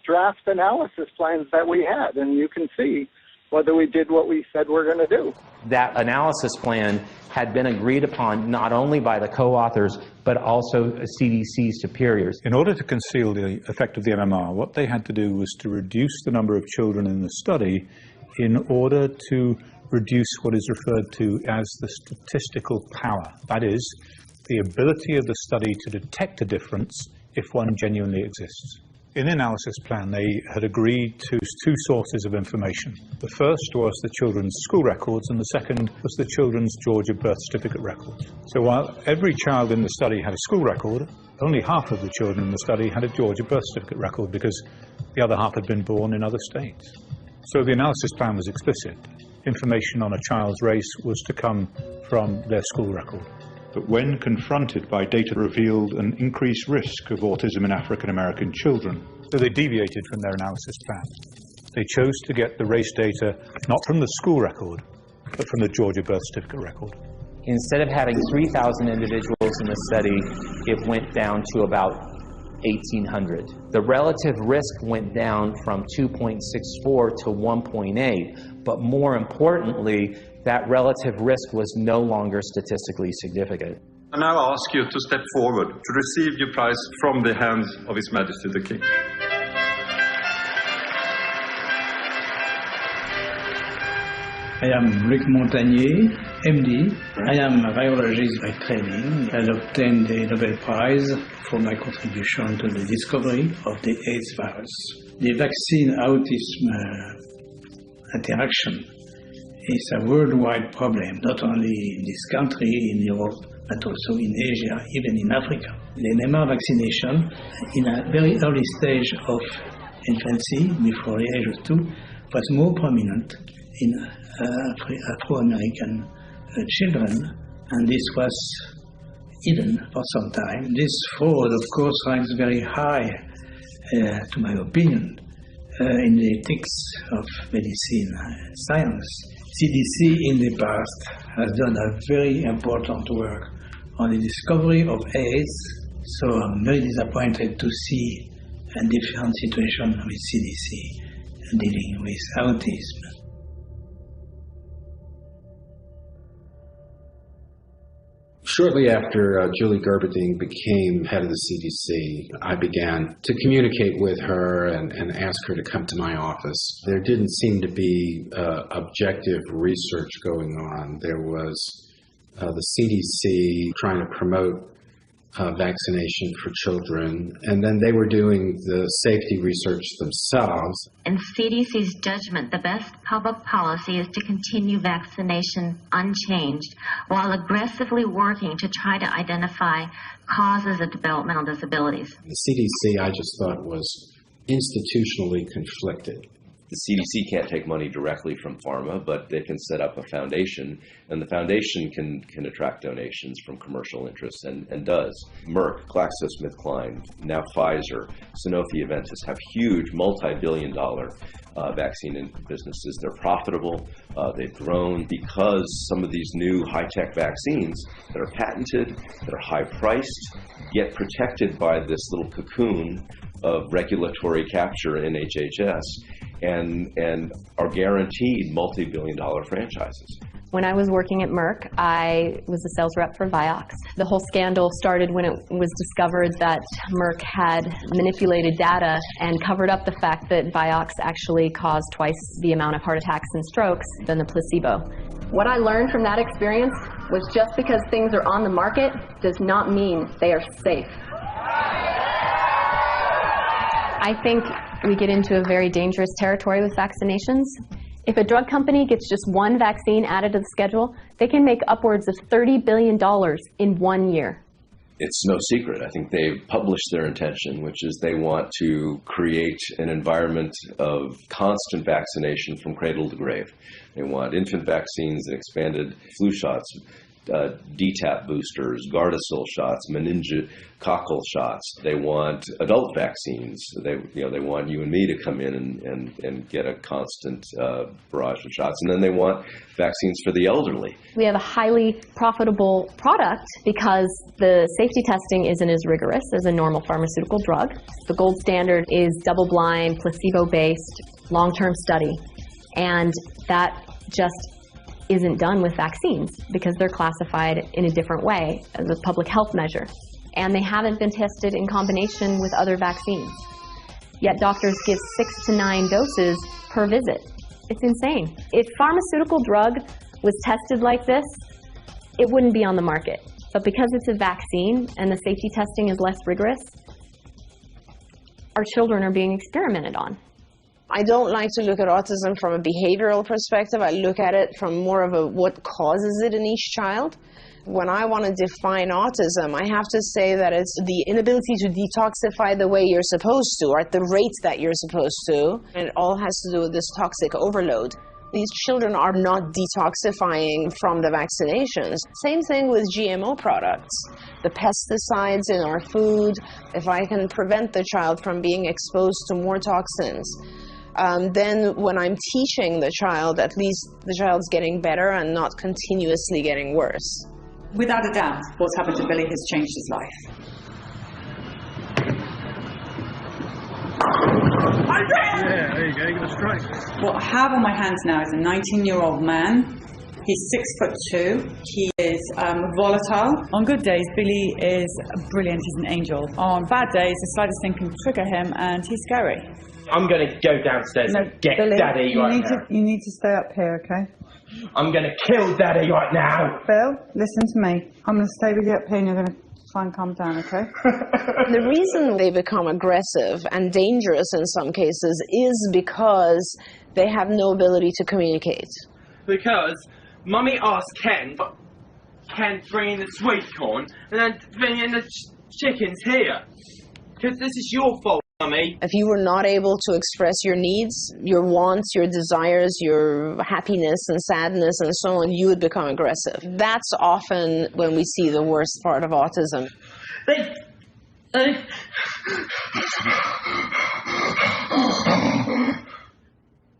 draft analysis plans that we had, and you can see whether we did what we said we're going to do. That analysis plan had been agreed upon not only by the co-authors, but also CDC superiors. In order to conceal the effect of the MMR, what they had to do was to reduce the number of children in the study in order to reduce what is referred to as the statistical power. That is, the ability of the study to detect a difference if one genuinely exists. In the analysis plan, they had agreed to 2 sources of information. The first was the children's school records, and the second was the children's Georgia birth certificate records. So while every child in the study had a school record, only half of the children in the study had a Georgia birth certificate record because the other half had been born in other states. So the analysis plan was explicit. Information on a child's race was to come from their school record. But when confronted by data revealed an increased risk of autism in African American children, so they deviated from their analysis plan. They chose to get the race data not from the school record, but from the Georgia birth certificate record. Instead of having 3,000 individuals in the study, it went down to about 1,800. The relative risk went down from 2.64 to 1.8, but more importantly, that relative risk was no longer statistically significant. I now ask you to step forward to receive your prize from the hands of His Majesty the King. I am Luc Montagnier, MD. I am a virologist by training. I obtained the Nobel Prize for my contribution to the discovery of the AIDS virus. The vaccine-autism interaction is a worldwide problem, not only in this country, in Europe, but also in Asia, even in Africa. The NMR vaccination, in a very early stage of infancy, before the age of 2, was more prominent in Afro-American children, and this was hidden for some time. This fraud, of course, ranks very high, to my opinion, in the ethics of medicine science. CDC in the past has done a very important work on the discovery of AIDS, so I'm very disappointed to see a different situation with CDC dealing with autism. Shortly after Julie Gerberding became head of the CDC, I began to communicate with her and ask her to come to my office. There didn't seem to be objective research going on. There was the CDC trying to promote vaccination for children, and then they were doing the safety research themselves. In CDC's judgment, the best public policy is to continue vaccination unchanged while aggressively working to try to identify causes of developmental disabilities. The CDC, I just thought, was institutionally conflicted. The CDC can't take money directly from pharma, but they can set up a foundation, and the foundation can attract donations from commercial interests, and does. Merck, GlaxoSmithKline, now Pfizer, Sanofi, Aventis have huge multi-billion-dollar vaccine businesses. They're profitable. They've grown because some of these new high-tech vaccines that are patented, that are high-priced, get protected by this little cocoon of regulatory capture in HHS, and are guaranteed multi-billion-dollar franchises. When I was working at Merck, I was a sales rep for Vioxx. The whole scandal started when it was discovered that Merck had manipulated data and covered up the fact that Vioxx actually caused twice the amount of heart attacks and strokes than the placebo. What I learned from that experience was just because things are on the market does not mean they are safe. I think we get into a very dangerous territory with vaccinations. If a drug company gets just one vaccine added to the schedule, they can make upwards of $30 billion in 1 year. It's no secret. I think they've published their intention, which is they want to create an environment of constant vaccination from cradle to grave. They want infant vaccines and expanded flu shots, DTaP boosters, Gardasil shots, meningococcal shots. They want adult vaccines. They want you and me to come in and get a constant barrage of shots. And then they want vaccines for the elderly. We have a highly profitable product because the safety testing isn't as rigorous as a normal pharmaceutical drug. The gold standard is double-blind, placebo-based, long-term study. And that just isn't done with vaccines because they're classified in a different way as a public health measure. And they haven't been tested in combination with other vaccines. Yet doctors give 6 to 9 doses per visit. It's insane. If pharmaceutical drug was tested like this, it wouldn't be on the market. But because it's a vaccine and the safety testing is less rigorous, our children are being experimented on. I don't like to look at autism from a behavioral perspective. I look at it from more of a what causes it in each child. When I want to define autism, I have to say that it's the inability to detoxify the way you're supposed to, or at the rate that you're supposed to. And it all has to do with this toxic overload. These children are not detoxifying from the vaccinations. Same thing with GMO products. The pesticides in our food, if I can prevent the child from being exposed to more toxins, then when I'm teaching the child, at least the child's getting better and not continuously getting worse. Without a doubt, what's happened to Billy has changed his life. Yeah, there you go, you got a strike. What I have on my hands now is a 19-year-old man. He's 6'2". He is volatile. On good days, Billy is brilliant. He's an angel. On bad days, the slightest thing can trigger him, and he's scary. I'm going to go downstairs and get Billy, Daddy right now. You need to stay up here, okay? I'm going to kill Daddy right now. Bill, listen to me. I'm going to stay with you up here, and you're going to try and calm down, okay? The reason they become aggressive and dangerous in some cases is because they have no ability to communicate. Because Mummy asked Ken to bring in the sweet corn and then bring in the chickens here. Because this is your fault, Mummy. If you were not able to express your needs, your wants, your desires, your happiness and sadness and so on, you would become aggressive. That's often when we see the worst part of autism.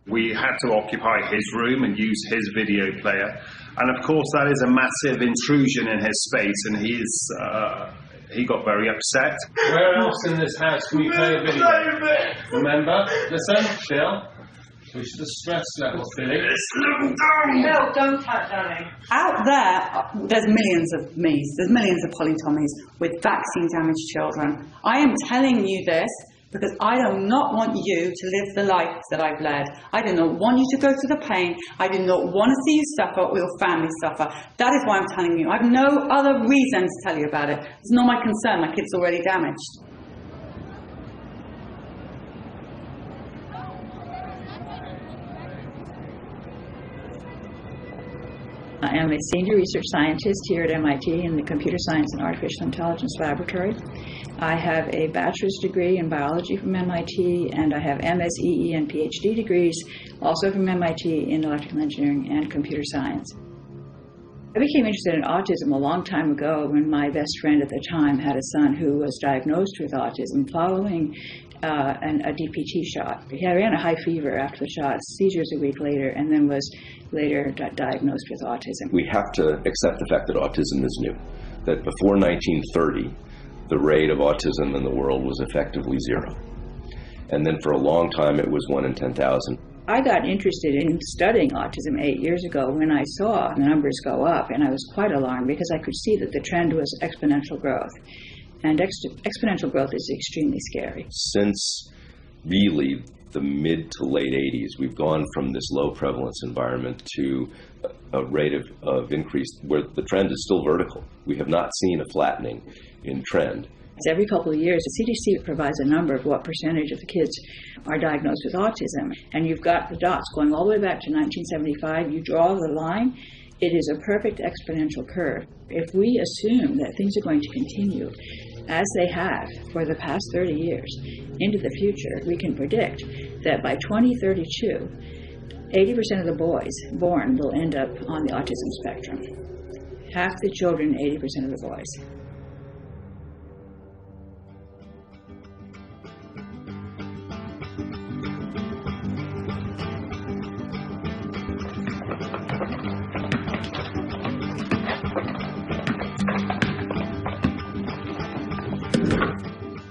We had to occupy his room and use his video player. And of course that is a massive intrusion in his space, and he got very upset. Where else in this house can we play a video? Remember? Listen, chill. Push the stress levels, Billy. Bill, don't touch Danny. Out there, there's millions of me's, there's millions of polytomies with vaccine-damaged children. I am telling you this because I do not want you to live the life that I've led. I do not want you to go through the pain. I do not want to see you suffer or your family suffer. That is why I'm telling you. I have no other reason to tell you about it. It's not my concern. My kid's already damaged. I am a senior research scientist here at MIT in the Computer Science and Artificial Intelligence Laboratory. I have a bachelor's degree in biology from MIT, and I have MSEE and PhD degrees also from MIT in electrical engineering and computer science. I became interested in autism a long time ago when my best friend at the time had a son who was diagnosed with autism following a DPT shot. He ran a high fever after the shot, seizures a week later, and then was later diagnosed with autism. We have to accept the fact that autism is new, that before 1930, the rate of autism in the world was effectively zero. And then for a long time, it was 1 in 10,000. I got interested in studying autism 8 years ago when I saw the numbers go up, and I was quite alarmed because I could see that the trend was exponential growth. And exponential growth is extremely scary. Since really the mid to late 80s, we've gone from this low prevalence environment to a rate of increase where the trend is still vertical. We have not seen a flattening in trend. Every couple of years, the CDC provides a number of what percentage of the kids are diagnosed with autism. And you've got the dots going all the way back to 1975. You draw the line. It is a perfect exponential curve. If we assume that things are going to continue as they have for the past 30 years into the future, we can predict that by 2032, 80% of the boys born will end up on the autism spectrum. Half the children, 80% of the boys.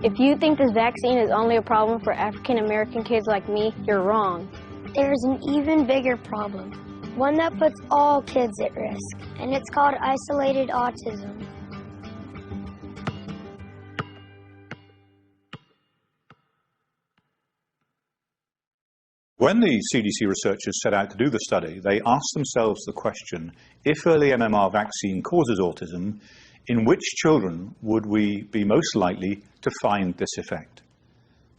If you think this vaccine is only a problem for African American kids like me, you're wrong. There's an even bigger problem, one that puts all kids at risk, and it's called isolated autism. When the CDC researchers set out to do the study, they asked themselves the question, if early MMR vaccine causes autism, in which children would we be most likely to find this effect?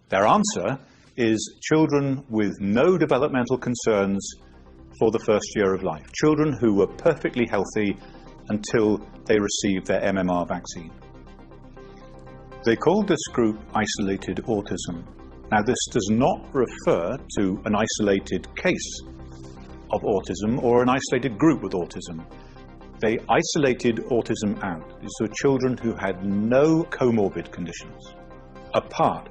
Their answer is children with no developmental concerns for the first year of life, children who were perfectly healthy until they received their MMR vaccine. They called this group isolated autism. Now, this does not refer to an isolated case of autism or an isolated group with autism. They isolated autism out. These were children who had no comorbid conditions apart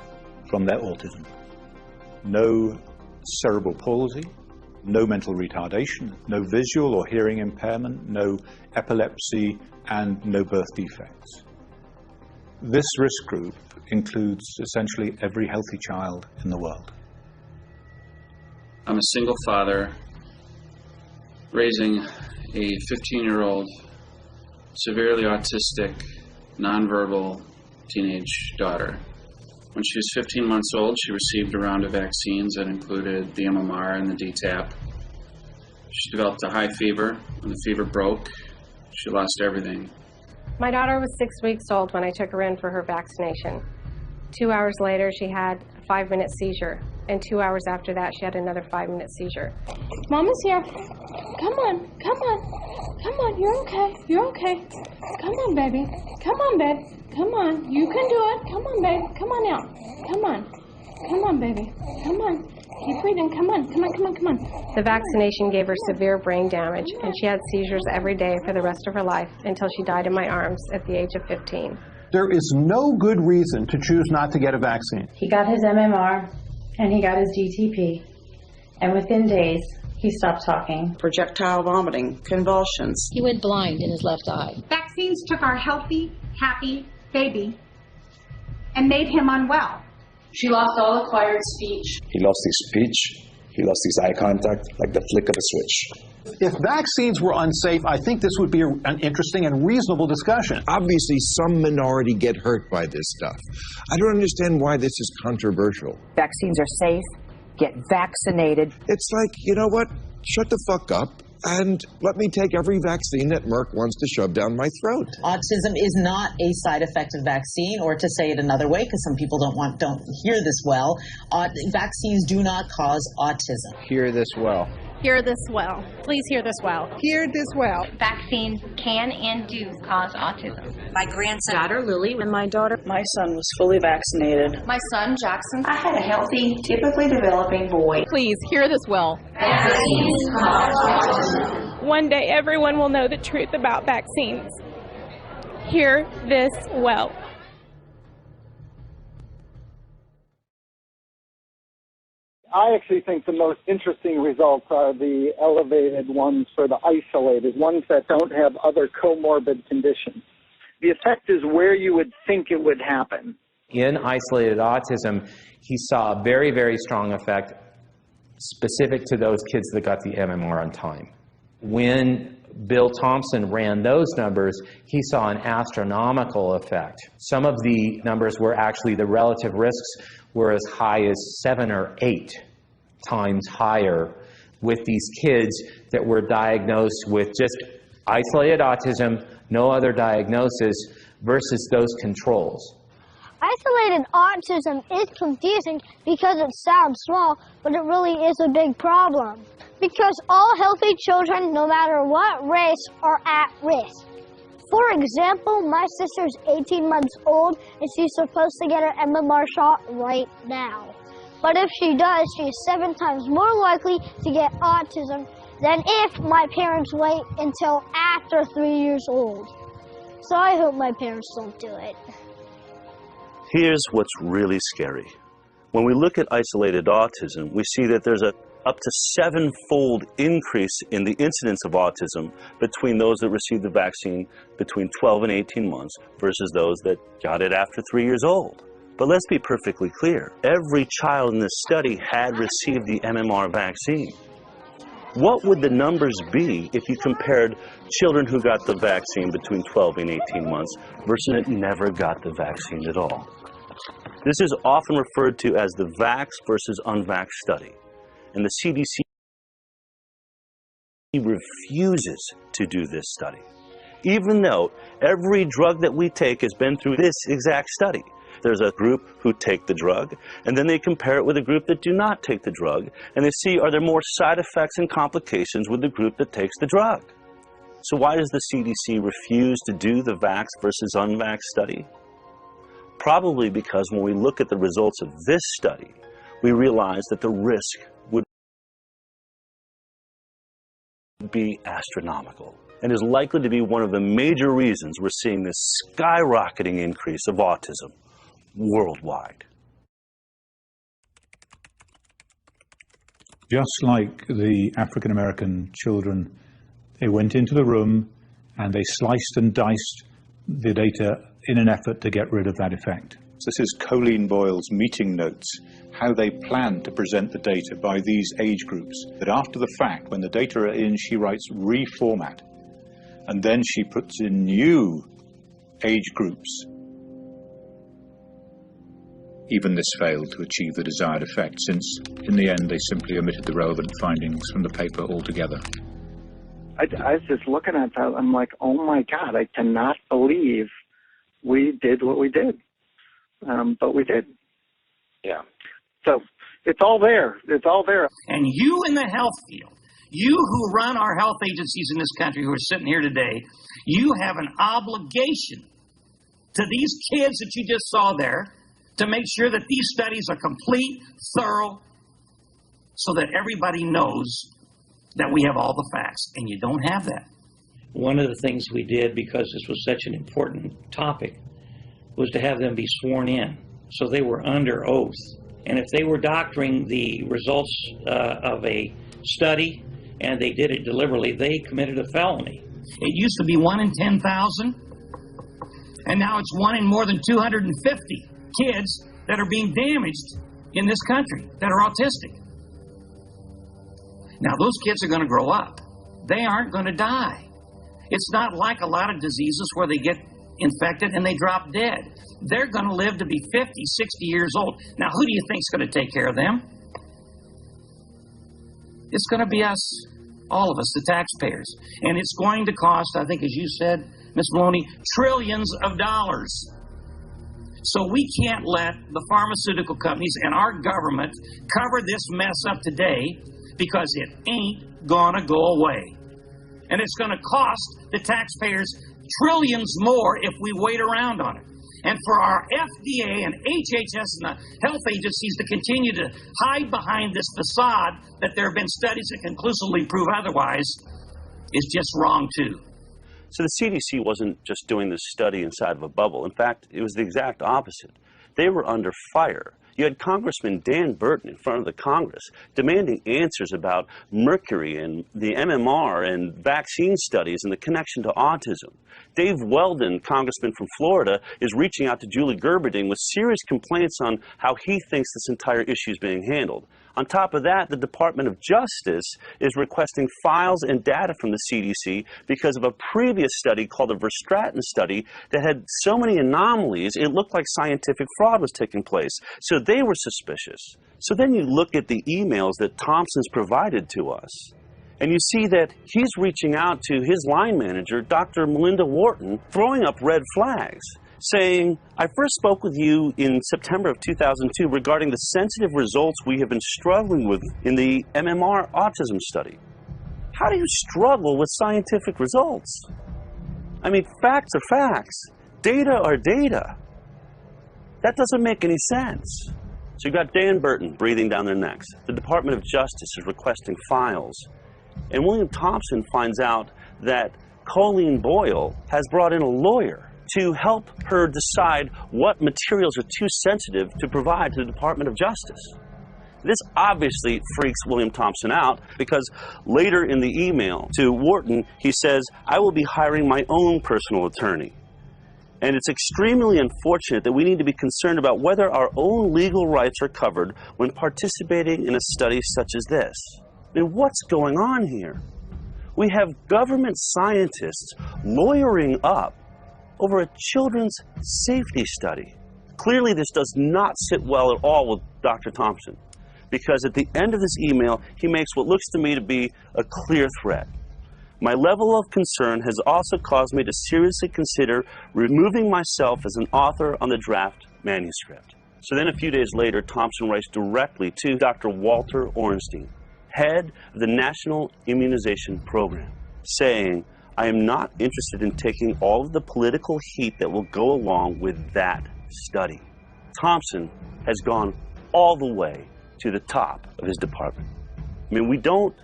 from their autism. No cerebral palsy, no mental retardation, no visual or hearing impairment, no epilepsy, and no birth defects. This risk group includes essentially every healthy child in the world. I'm a single father raising a 15-year-old, severely autistic, nonverbal teenage daughter. When she was 15 months old, she received a round of vaccines that included the MMR and the DTaP. She developed a high fever. When the fever broke, she lost everything. My daughter was 6 weeks old when I took her in for her vaccination. 2 hours later, she had a 5-minute seizure. And 2 hours after that, she had another 5-minute seizure. Mama's here. Come on, come on. Come on, you're okay. You're okay. Come on, baby. Come on, babe. Come on. You can do it. Come on, babe. Come on out. Come on. Come on, baby. Come on. Keep breathing. Come on. Come on, come on, come on. The vaccination gave her severe brain damage, and she had seizures every day for the rest of her life until she died in my arms at the age of 15. There is no good reason to choose not to get a vaccine. He got his MMR and he got his DTP, and within days, he stopped talking. Projectile vomiting, convulsions. He went blind in his left eye. Vaccines took our healthy, happy baby and made him unwell. She lost all acquired speech. He lost his speech, he lost his eye contact, like the flick of a switch. If vaccines were unsafe, I think this would be an interesting and reasonable discussion. Obviously, some minority get hurt by this stuff. I don't understand why this is controversial. Vaccines are safe. Get vaccinated. It's like, you know what? Shut the fuck up and let me take every vaccine that Merck wants to shove down my throat. Autism is not a side effect of vaccine, or to say it another way, because some people don't hear this well, vaccines do not cause autism. Hear this well. Hear this well. Please hear this well. Hear this well. Vaccines can and do cause autism. My grandson, daughter Lily, and my daughter. My son was fully vaccinated. My son Jackson. I had a healthy, typically developing boy. Please hear this well. Vaccines cause autism. One day everyone will know the truth about vaccines. Hear this well. I actually think the most interesting results are the elevated ones for the isolated, ones that don't have other comorbid conditions. The effect is where you would think it would happen. In isolated autism, he saw a very, very strong effect specific to those kids that got the MMR on time. When Bill Thompson ran those numbers, he saw an astronomical effect. Some of the numbers were actually, the relative risks were as high as 7 or 8 times higher with these kids that were diagnosed with just isolated autism, no other diagnosis, versus those controls. Isolated autism is confusing because it sounds small, but it really is a big problem. Because all healthy children, no matter what race, are at risk. For example, my sister's 18 months old and she's supposed to get an MMR shot right now. But if she does, she's 7 times more likely to get autism than if my parents wait until after 3 years old. So I hope my parents don't do it. Here's what's really scary. When we look at isolated autism, we see that there's a up to 7-fold increase in the incidence of autism between those that received the vaccine between 12 and 18 months versus those that got it after 3 years old. But let's be perfectly clear. Every child in this study had received the MMR vaccine. What would the numbers be if you compared children who got the vaccine between 12 and 18 months versus that never got the vaccine at all? This is often referred to as the vax versus unvax study. And the CDC refuses to do this study, even though every drug that we take has been through this exact study. There's a group who take the drug, and then they compare it with a group that do not take the drug, and they see are there more side effects and complications with the group that takes the drug. So why does the CDC refuse to do the vax versus unvax study? Probably because when we look at the results of this study, we realize that the risk would be astronomical and is likely to be one of the major reasons we're seeing this skyrocketing increase of autism worldwide. Just like the African American children, they went into the room and they sliced and diced the data in an effort to get rid of that effect. documents. This is Colleen Boyle's meeting notes, how they plan to present the data by these age groups. That after the fact, when the data are in, she writes reformat. And then she puts in new age groups. Even this failed to achieve the desired effect, since in the end they simply omitted the relevant findings from the paper altogether. I was just looking at that, I'm like, oh my God, I cannot believe we did what we did. But we did. Yeah. So it's all there. It's all there. And you in the health field, you who run our health agencies in this country who are sitting here today, you have an obligation to these kids that you just saw there to make sure that these studies are complete, thorough, so that everybody knows that we have all the facts, and you don't have that. One of the things we did, because this was such an important topic, was to have them be sworn in. So they were under oath. And if they were doctoring the results of a study and they did it deliberately, they committed a felony. It used to be 1 in 10,000, and now it's 1 in more than 250 kids that are being damaged in this country that are autistic. Now, those kids are going to grow up. They aren't going to die. It's not like a lot of diseases where they get infected and they drop dead. They're going to live to be 50, 60 years old. Now, who do you think is going to take care of them? It's going to be us, all of us, the taxpayers. And it's going to cost, I think, as you said, Ms. Maloney, trillions of dollars. So we can't let the pharmaceutical companies and our government cover this mess up today, because it ain't gonna go away. And it's gonna cost the taxpayers trillions more if we wait around on it. And for our FDA and HHS and the health agencies to continue to hide behind this facade that there have been studies that conclusively prove otherwise is just wrong too. So the CDC wasn't just doing this study inside of a bubble. In fact, it was the exact opposite. They were under fire. You had Congressman Dan Burton in front of the Congress demanding answers about mercury and the MMR and vaccine studies and the connection to autism. Dave Weldon, Congressman from Florida, is reaching out to Julie Gerberding with serious complaints on how he thinks this entire issue is being handled. On top of that, the Department of Justice is requesting files and data from the CDC because of a previous study called the Verstraeten study that had so many anomalies, it looked like scientific fraud was taking place. So they were suspicious. So then you look at the emails that Thompson's provided to us, and you see that he's reaching out to his line manager, Dr. Melinda Wharton, throwing up red flags, saying, I first spoke with you in September of 2002 regarding the sensitive results we have been struggling with in the MMR autism study. How do you struggle with scientific results? I mean, facts are facts. Data are data. That doesn't make any sense. So you've got Dan Burton breathing down their necks. The Department of Justice is requesting files. And William Thompson finds out that Colleen Boyle has brought in a lawyer to help her decide what materials are too sensitive to provide to the Department of Justice. This obviously freaks William Thompson out, because later in the email to Wharton, he says, I will be hiring my own personal attorney. And it's extremely unfortunate that we need to be concerned about whether our own legal rights are covered when participating in a study such as this. I mean, what's going on here? We have government scientists lawyering up over a children's safety study. Clearly, this does not sit well at all with Dr. Thompson, because at the end of this email, he makes what looks to me to be a clear threat. My level of concern has also caused me to seriously consider removing myself as an author on the draft manuscript. So then a few days later, Thompson writes directly to Dr. Walter Ornstein, head of the National Immunization Program, saying, I am not interested in taking all of the political heat that will go along with that study. Thompson has gone all the way to the top of his department. I mean, we don't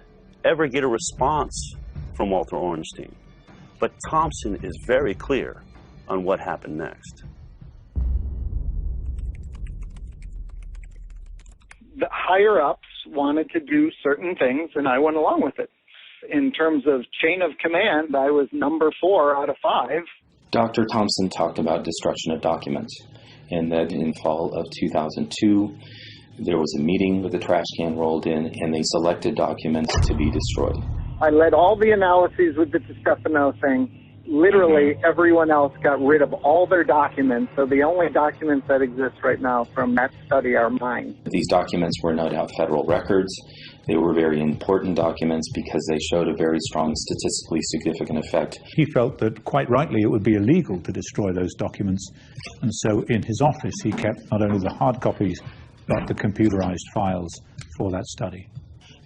ever get a response from Walter Ornstein, but Thompson is very clear on what happened next. The higher-ups wanted to do certain things, and I went along with it. In terms of chain of command, I was number 4 out of 5. Dr. Thompson talked about destruction of documents. and that in fall of 2002, there was a meeting with the trash can rolled in, and they selected documents to be destroyed. I led all the analyses with the DiStefano thing. Literally, everyone else got rid of all their documents, so the only documents that exist right now from that study are mine. These documents were no doubt federal records. They were very important documents because they showed a very strong statistically significant effect. He felt that, quite rightly, it would be illegal to destroy those documents, and so in his office he kept not only the hard copies, but the computerized files for that study.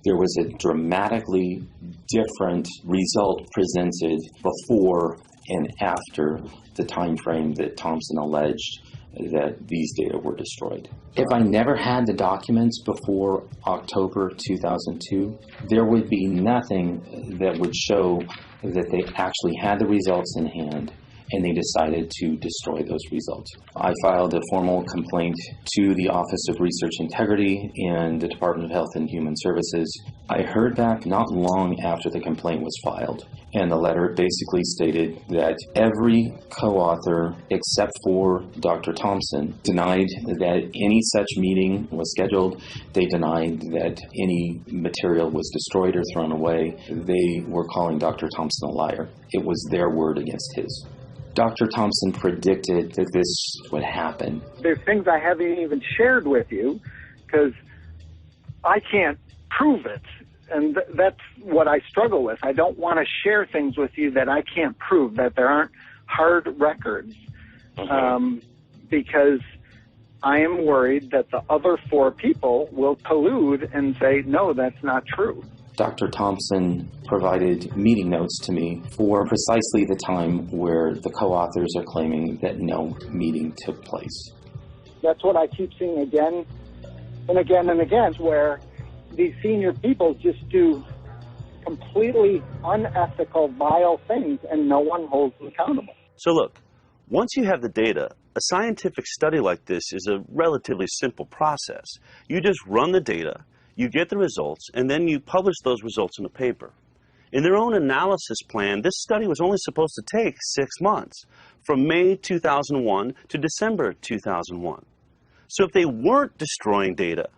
There was a dramatically different result presented before and after the time frame that Thompson alleged that these data were destroyed. If I never had the documents before October 2002, there would be nothing that would show that they actually had the results in hand, and they decided to destroy those results. I filed a formal complaint to the Office of Research Integrity and the Department of Health and Human Services. I heard back not long after the complaint was filed, and the letter basically stated that every co-author except for Dr. Thompson denied that any such meeting was scheduled. They denied that any material was destroyed or thrown away. They were calling Dr. Thompson a liar. It was their word against his. Dr. Thompson predicted that this would happen. There's things I haven't even shared with you because I can't prove it. And that's what I struggle with. I don't want to share things with you that I can't prove, that there aren't hard records, because I am worried that the other 4 people will collude and say, no, that's not true. Dr. Thompson provided meeting notes to me for precisely the time where the co-authors are claiming that no meeting took place. That's what I keep seeing again and again and again, where these senior people just do completely unethical, vile things, and no one holds them accountable. So look, once you have the data, a scientific study like this is a relatively simple process. You just run the data, you get the results, and then you publish those results in a paper. In their own analysis plan, this study was only supposed to take 6 months, from May 2001 to December 2001. So if they weren't destroying data,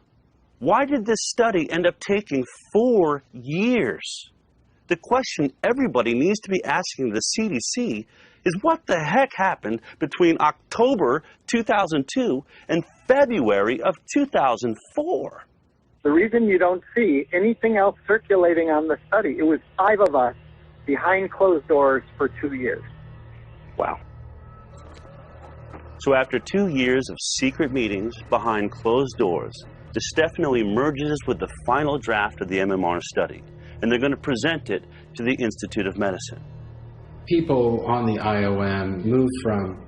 why did this study end up taking 4 years? The question everybody needs to be asking the CDC is what the heck happened between October 2002 and February of 2004? The reason you don't see anything else circulating on the study, it was 5 of us behind closed doors for 2 years. Wow. So after 2 years of secret meetings behind closed doors, DiStefano emerges with the final draft of the MMR study, and they're going to present it to the Institute of Medicine. People on the IOM move from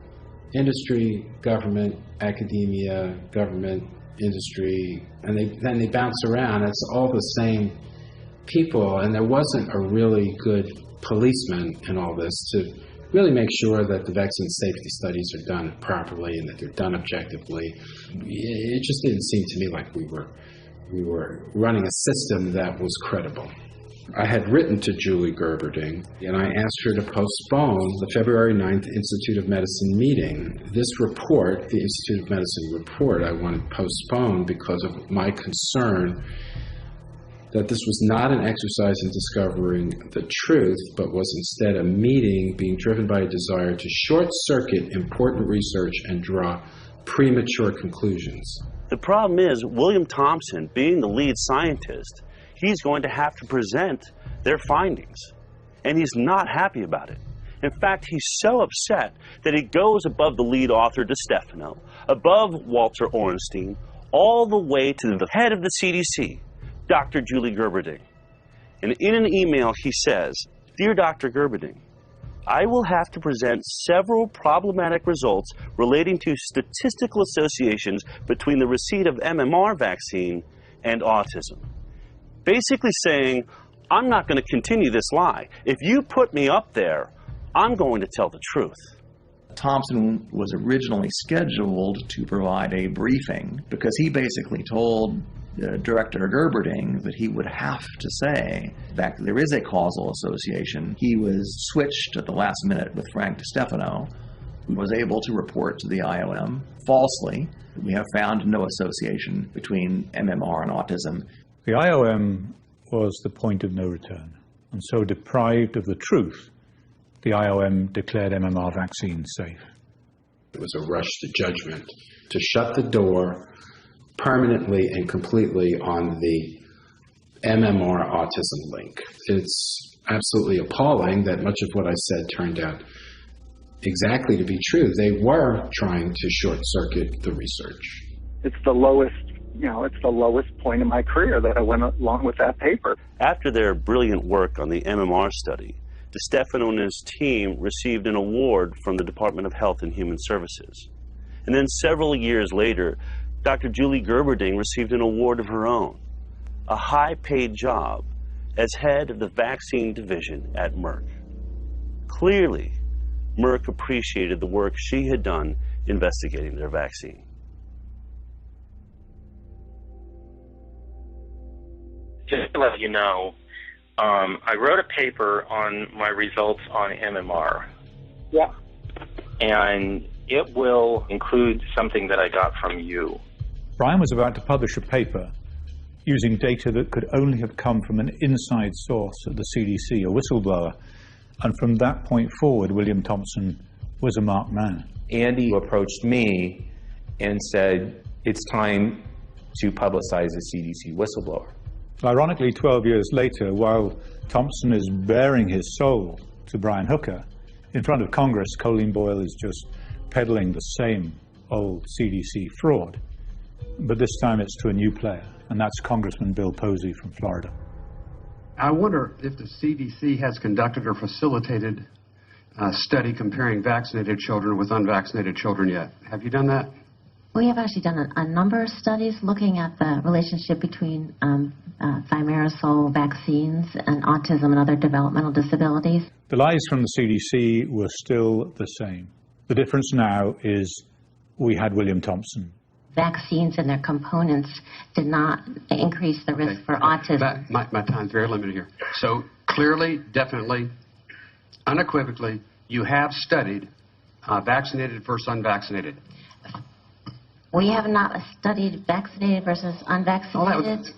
industry, government, academia, government, industry, and then they bounce around. It's all the same people, and there wasn't a really good policeman in all this to really make sure that the vaccine safety studies are done properly and that they're done objectively. It just didn't seem to me like we were running a system that was credible. I had written to Julie Gerberding, and I asked her to postpone the February 9th Institute of Medicine meeting. This report, the Institute of Medicine report, I wanted postponed because of my concern that this was not an exercise in discovering the truth, but was instead a meeting being driven by a desire to short-circuit important research and draw premature conclusions. The problem is, William Thompson, being the lead scientist, he's going to have to present their findings, and he's not happy about it. In fact, he's so upset that he goes above the lead author, DiStefano, above Walter Orenstein, all the way to the head of the CDC, Dr. Julie Gerberding. And in an email, he says, "Dear Dr. Gerberding, I will have to present several problematic results relating to statistical associations between the receipt of MMR vaccine and autism." Basically saying, I'm not going to continue this lie. If you put me up there, I'm going to tell the truth. Thompson was originally scheduled to provide a briefing because he basically told Director Gerberding that he would have to say that there is a causal association. He was switched at the last minute with Frank DiStefano, was able to report to the IOM falsely. We have found no association between MMR and autism. The IOM was the point of no return, and so deprived of the truth, the IOM declared MMR vaccines safe. It was a rush to judgment to shut the door permanently and completely on the MMR autism link. It's absolutely appalling that much of what I said turned out exactly to be true. They were trying to short-circuit the research. It's the lowest, it's the lowest point in my career that I went along with that paper. After their brilliant work on the MMR study, DeStefano and his team received an award from the Department of Health and Human Services. And then several years later, Dr. Julie Gerberding received an award of her own, a high-paid job as head of the vaccine division at Merck. Clearly, Merck appreciated the work she had done investigating their vaccine. Just to let you know, I wrote a paper on my results on MMR. Yeah. And it will include something that I got from you. Brian was about to publish a paper using data that could only have come from an inside source at the CDC, a whistleblower. And from that point forward, William Thompson was a marked man. Andy approached me and said, it's time to publicize the CDC whistleblower. Ironically, 12 years later, while Thompson is bearing his soul to Brian Hooker, in front of Congress, Colleen Boyle is just peddling the same old CDC fraud. But this time it's to a new player, and that's Congressman Bill Posey from Florida. I wonder if the CDC has conducted or facilitated a study comparing vaccinated children with unvaccinated children yet. Have you done that? We have actually done a number of studies looking at the relationship between thimerosal vaccines and autism and other developmental disabilities. The lies from the CDC were still the same. The difference now is we had William Thompson. Vaccines and their components did not increase the risk for autism. My time's very limited here. So clearly, definitely, unequivocally, you have studied vaccinated versus unvaccinated. We have not studied vaccinated versus unvaccinated.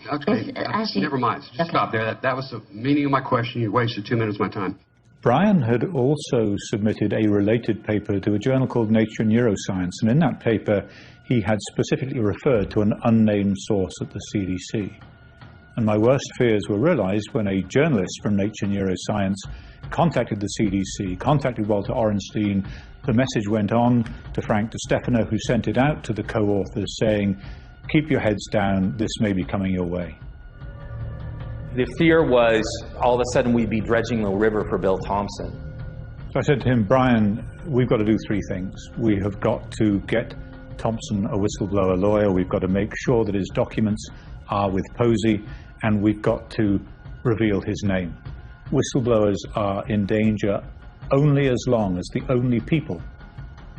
Never mind. Just stop there. That was the meaning of my question. You wasted 2 minutes of my time. Brian had also submitted a related paper to a journal called Nature Neuroscience, and in that paper he had specifically referred to an unnamed source at the CDC. And my worst fears were realized when a journalist from Nature Neuroscience contacted the CDC, contacted Walter Orenstein. The message went on to Frank DeStefano, who sent it out to the co-authors saying, keep your heads down, this may be coming your way. The fear was all of a sudden we'd be dredging the river for Bill Thompson. So I said to him, Brian, we've got to do three things. We have got to get Thompson a whistleblower lawyer, we've got to make sure that his documents are with Posey, and we've got to reveal his name. Whistleblowers are in danger only as long as the only people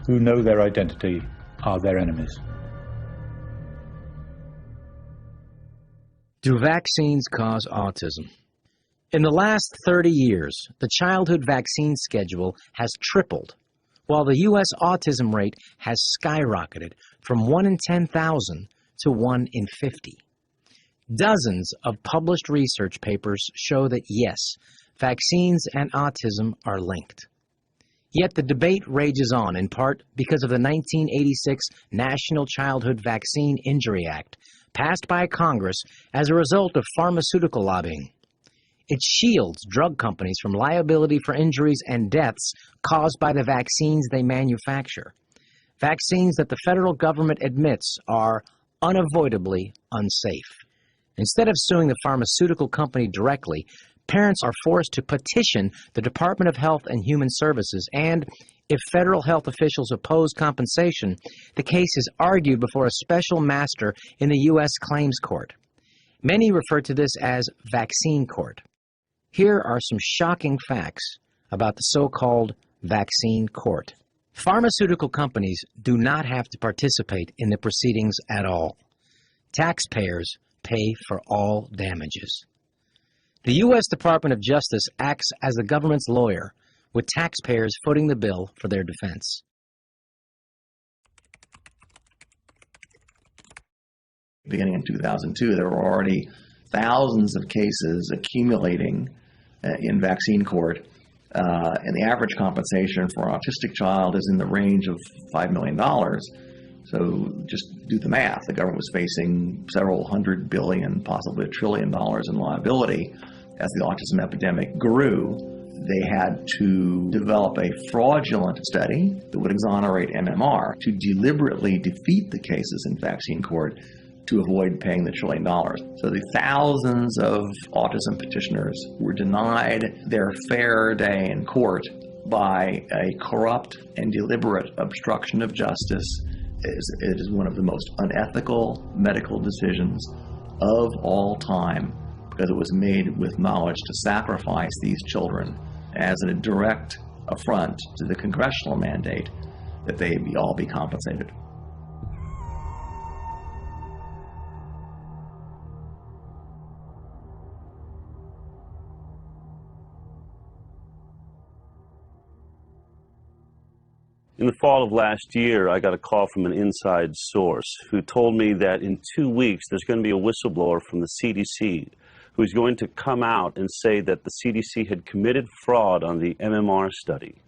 who know their identity are their enemies. Do vaccines cause autism? In the last 30 years, the childhood vaccine schedule has tripled, while the U.S. autism rate has skyrocketed from 1 in 10,000 to 1 in 50. Dozens of published research papers show that, yes, vaccines and autism are linked. Yet the debate rages on, in part because of the 1986 National Childhood Vaccine Injury Act, passed by Congress as a result of pharmaceutical lobbying. It shields drug companies from liability for injuries and deaths caused by the vaccines they manufacture. Vaccines that the federal government admits are unavoidably unsafe. Instead of suing the pharmaceutical company directly, parents are forced to petition the Department of Health and Human Services, and if federal health officials oppose compensation, the case is argued before a special master in the U.S. Claims Court. Many refer to this as vaccine court. Here are some shocking facts about the so-called vaccine court. Pharmaceutical companies do not have to participate in the proceedings at all. Taxpayers pay for all damages. The U.S. Department of Justice acts as the government's lawyer, with taxpayers footing the bill for their defense. Beginning in 2002, there were already thousands of cases accumulating in vaccine court, and the average compensation for an autistic child is in the range of $5 million. So just do the math. The government was facing several $100 billion, possibly $1 trillion in liability as the autism epidemic grew. They had to develop a fraudulent study that would exonerate MMR to deliberately defeat the cases in vaccine court to avoid paying the $1 trillion. So the thousands of autism petitioners were denied their fair day in court by a corrupt and deliberate obstruction of justice. It is one of the most unethical medical decisions of all time, because it was made with knowledge to sacrifice these children as a direct affront to the congressional mandate that they all be compensated. In the fall of last year, I got a call from an inside source who told me that in 2 weeks there's going to be a whistleblower from the CDC who's going to come out and say that the CDC had committed fraud on the MMR study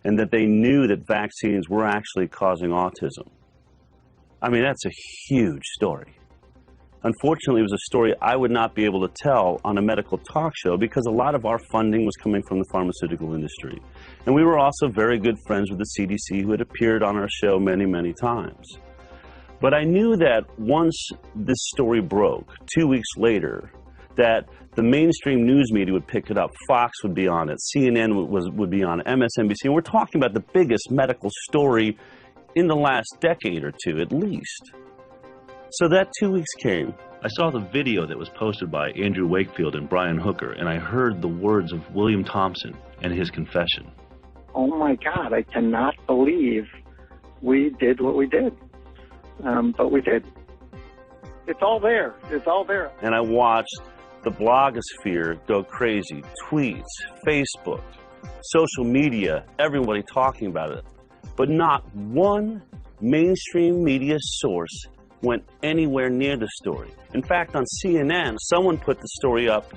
and that they knew that vaccines were actually causing autism. I mean, that's a huge story. Unfortunately, it was a story I would not be able to tell on a medical talk show because a lot of our funding was coming from the pharmaceutical industry. And we were also very good friends with the CDC, who had appeared on our show many, many times. But I knew that once this story broke, 2 weeks later, that the mainstream news media would pick it up. Fox would be on it, CNN would be on it, MSNBC. And we're talking about the biggest medical story in the last decade or two, at least. So that 2 weeks came. I saw the video that was posted by Andrew Wakefield and Brian Hooker, and I heard the words of William Thompson and his confession. Oh my God, I cannot believe we did what we did. But we did. It's all there. It's all there. And I watched the blogosphere go crazy. Tweets, Facebook, social media, everybody talking about it. But not one mainstream media source went anywhere near the story. In fact, on CNN, someone put the story up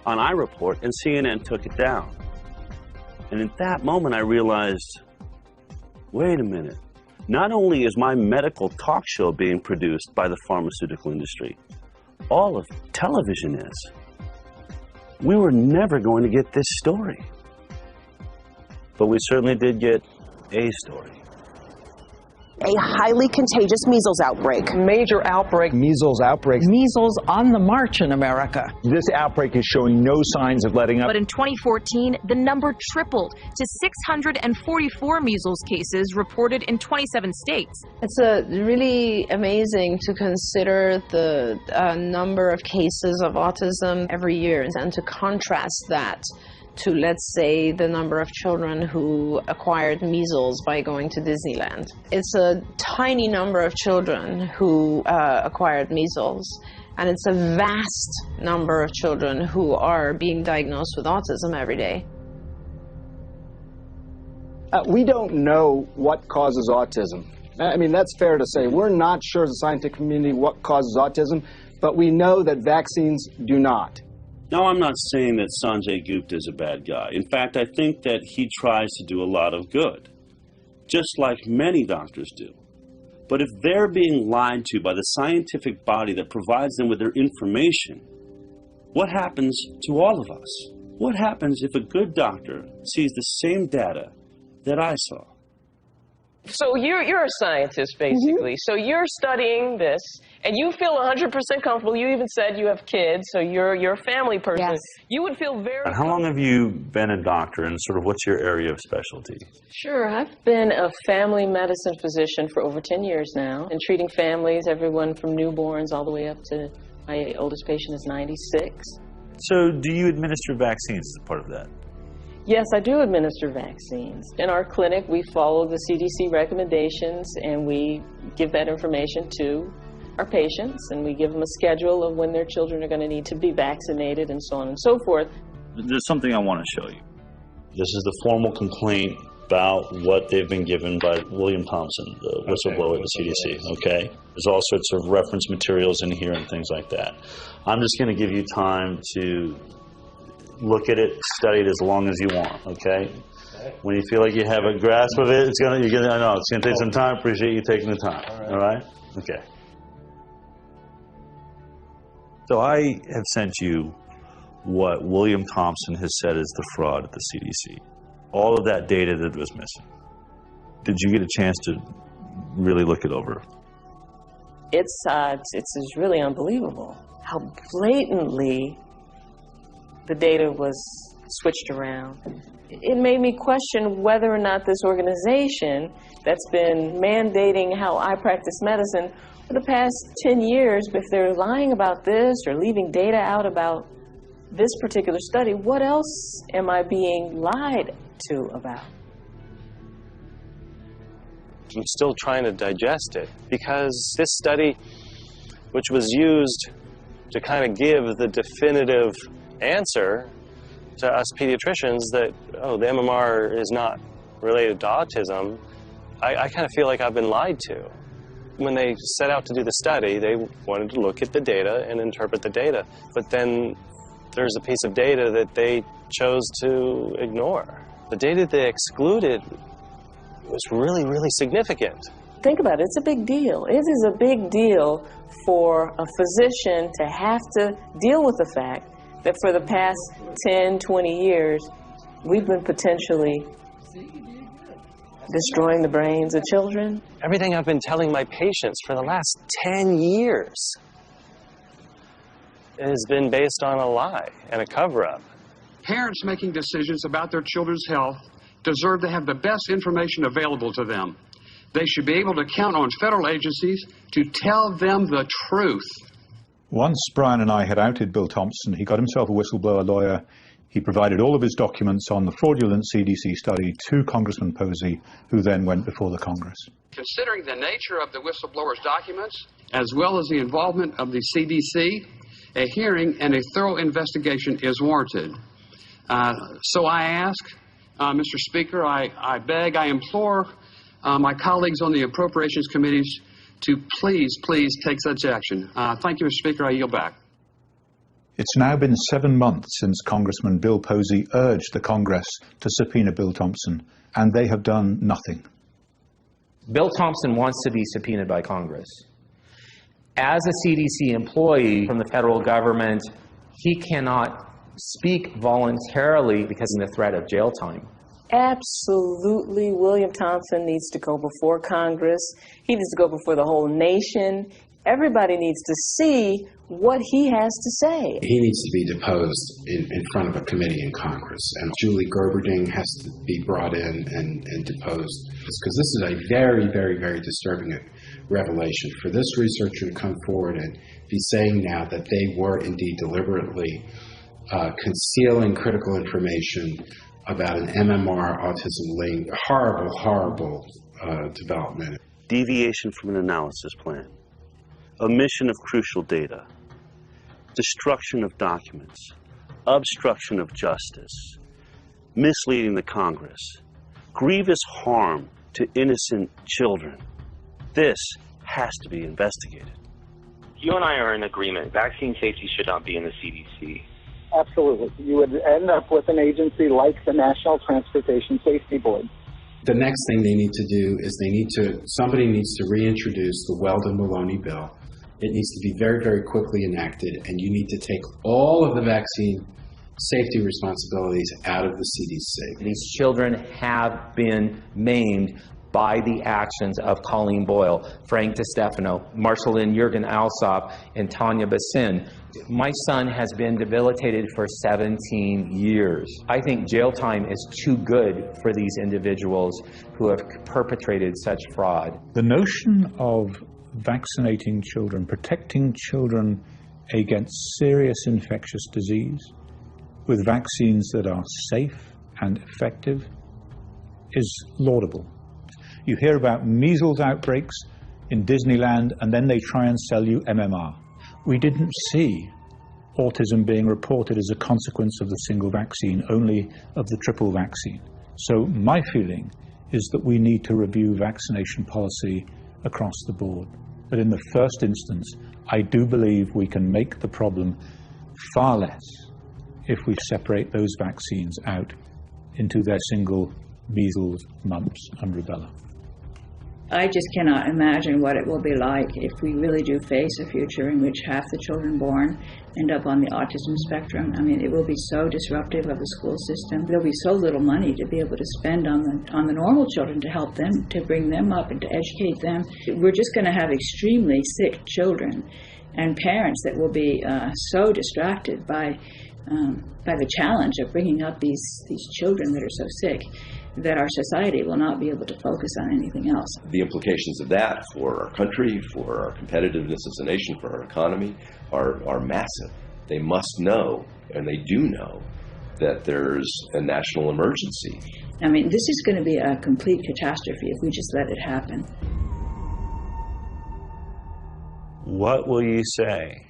on iReport, and CNN took it down. And at that moment, I realized, wait a minute. Not only is my medical talk show being produced by the pharmaceutical industry, all of television is. We were never going to get this story. But we certainly did get a story. A highly contagious measles outbreak. Major outbreak. Measles outbreaks. Measles on the march in America. This outbreak is showing no signs of letting up. But in 2014, the number tripled to 644 measles cases reported in 27 states. It's really amazing to consider the number of cases of autism every year and to contrast that to, let's say, the number of children who acquired measles by going to Disneyland. It's a tiny number of children who acquired measles, and it's a vast number of children who are being diagnosed with autism every day. We don't know what causes autism. I mean, that's fair to say. We're not sure as a scientific community what causes autism, but we know that vaccines do not. Now, I'm not saying that Sanjay Gupta is a bad guy. In fact, I think that he tries to do a lot of good, just like many doctors do. But if they're being lied to by the scientific body that provides them with their information, what happens to all of us? What happens if a good doctor sees the same data that I saw? So you're a scientist, basically. So you're studying this, and you feel 100% comfortable. You even said you have kids, so you're a family person. Yes. You would feel very How long have you been a doctor, and sort of what's your area of specialty? Sure. I've been a family medicine physician for over 10 years now, and treating families, everyone from newborns all the way up to my oldest patient is 96. So do you administer vaccines as a part of that? Yes, I do administer vaccines. In our clinic, we follow the CDC recommendations, and we give that information to our patients, and we give them a schedule of when their children are going to need to be vaccinated and so on and so forth. There's something I want to show you. This is the formal complaint about what they've been given by William Thompson, the whistleblower at the CDC, okay? There's all sorts of reference materials in here and things like that. I'm just going to give you time to look at it, study it as long as you want, okay? When you feel like you have a grasp of it, I know it's going to take some time. Appreciate you taking the time, all right? Okay. So I have sent you what William Thompson has said is the fraud at the CDC. All of that data that was missing. Did you get a chance to really look it over? It's really unbelievable how blatantly the data was switched around. It made me question whether or not this organization that's been mandating how I practice medicine for the past 10 years, if they're lying about this or leaving data out about this particular study, what else am I being lied to about? I'm still trying to digest it because this study, which was used to kind of give the definitive answer to us pediatricians that, oh, the MMR is not related to autism, I kind of feel like I've been lied to. When they set out to do the study, they wanted to look at the data and interpret the data. But then there's a piece of data that they chose to ignore. The data they excluded was really, really significant. Think about it, it's a big deal. It is a big deal for a physician to have to deal with the fact that for the past 10, 20 years, we've been potentially destroying the brains of children. Everything I've been telling my patients for the last 10 years has been based on a lie and a cover-up. Parents making decisions about their children's health deserve to have the best information available to them. They should be able to count on federal agencies to tell them the truth. Once Brian and I had outed Bill Thompson, he got himself a whistleblower lawyer. He provided all of his documents on the fraudulent CDC study to Congressman Posey, who then went before the Congress. Considering the nature of the whistleblower's documents, as well as the involvement of the CDC, a hearing and a thorough investigation is warranted. So I ask, Mr. Speaker, I beg, I implore my colleagues on the appropriations committees to please take such action. Thank you, Mr. Speaker. I yield back. It's now been 7 months since Congressman Bill Posey urged the Congress to subpoena Bill Thompson, and they have done nothing. Bill Thompson wants to be subpoenaed by Congress. As a CDC employee from the federal government, he cannot speak voluntarily because of the threat of jail time. Absolutely, William Thompson needs to go before Congress. He needs to go before the whole nation. Everybody needs to see what he has to say. He needs to be deposed in front of a committee in Congress, and Julie Gerberding has to be brought in and deposed, because this is a very, very, very disturbing revelation. For this researcher to come forward and be saying now that they were indeed deliberately concealing critical information about an MMR autism link, horrible, horrible development. Deviation from an analysis plan, omission of crucial data, destruction of documents, obstruction of justice, misleading the Congress, grievous harm to innocent children. This has to be investigated. You and I are in agreement. Vaccine safety should not be in the CDC. Absolutely. You would end up with an agency like the National Transportation Safety Board. The next thing they need to do is somebody needs to reintroduce the Weldon-Maloney bill. It needs to be very, very quickly enacted, and you need to take all of the vaccine safety responsibilities out of the CDC. These children have been maimed by the actions of Colleen Boyle, Frank DiStefano, Marceline Jurgen Alsop, and Tanya Basin. My son has been debilitated for 17 years. I think jail time is too good for these individuals who have perpetrated such fraud. The notion of vaccinating children, protecting children against serious infectious disease with vaccines that are safe and effective is laudable. You hear about measles outbreaks in Disneyland, and then they try and sell you MMR. We didn't see autism being reported as a consequence of the single vaccine, only of the triple vaccine. So my feeling is that we need to review vaccination policy across the board. But in the first instance, I do believe we can make the problem far less if we separate those vaccines out into their single measles, mumps, and rubella. I just cannot imagine what it will be like if we really do face a future in which half the children born end up on the autism spectrum. I mean, it will be so disruptive of the school system. There'll be so little money to be able to spend on the normal children to help them, to bring them up and to educate them. We're just going to have extremely sick children and parents that will be so distracted by the challenge of bringing up these children that are so sick, that our society will not be able to focus on anything else. The implications of that for our country, for our competitiveness as a nation, for our economy are massive. They must know, and they do know, that there's a national emergency. I mean, this is going to be a complete catastrophe if we just let it happen. What will you say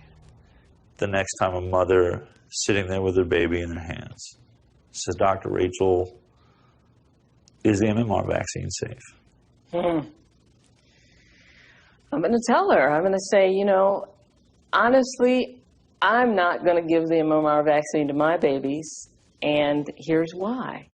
the next time a mother sitting there with her baby in her hands says, Dr. Rachel, is the MMR vaccine safe? I'm going to tell her. I'm going to say, you know, honestly, I'm not going to give the MMR vaccine to my babies, and here's why.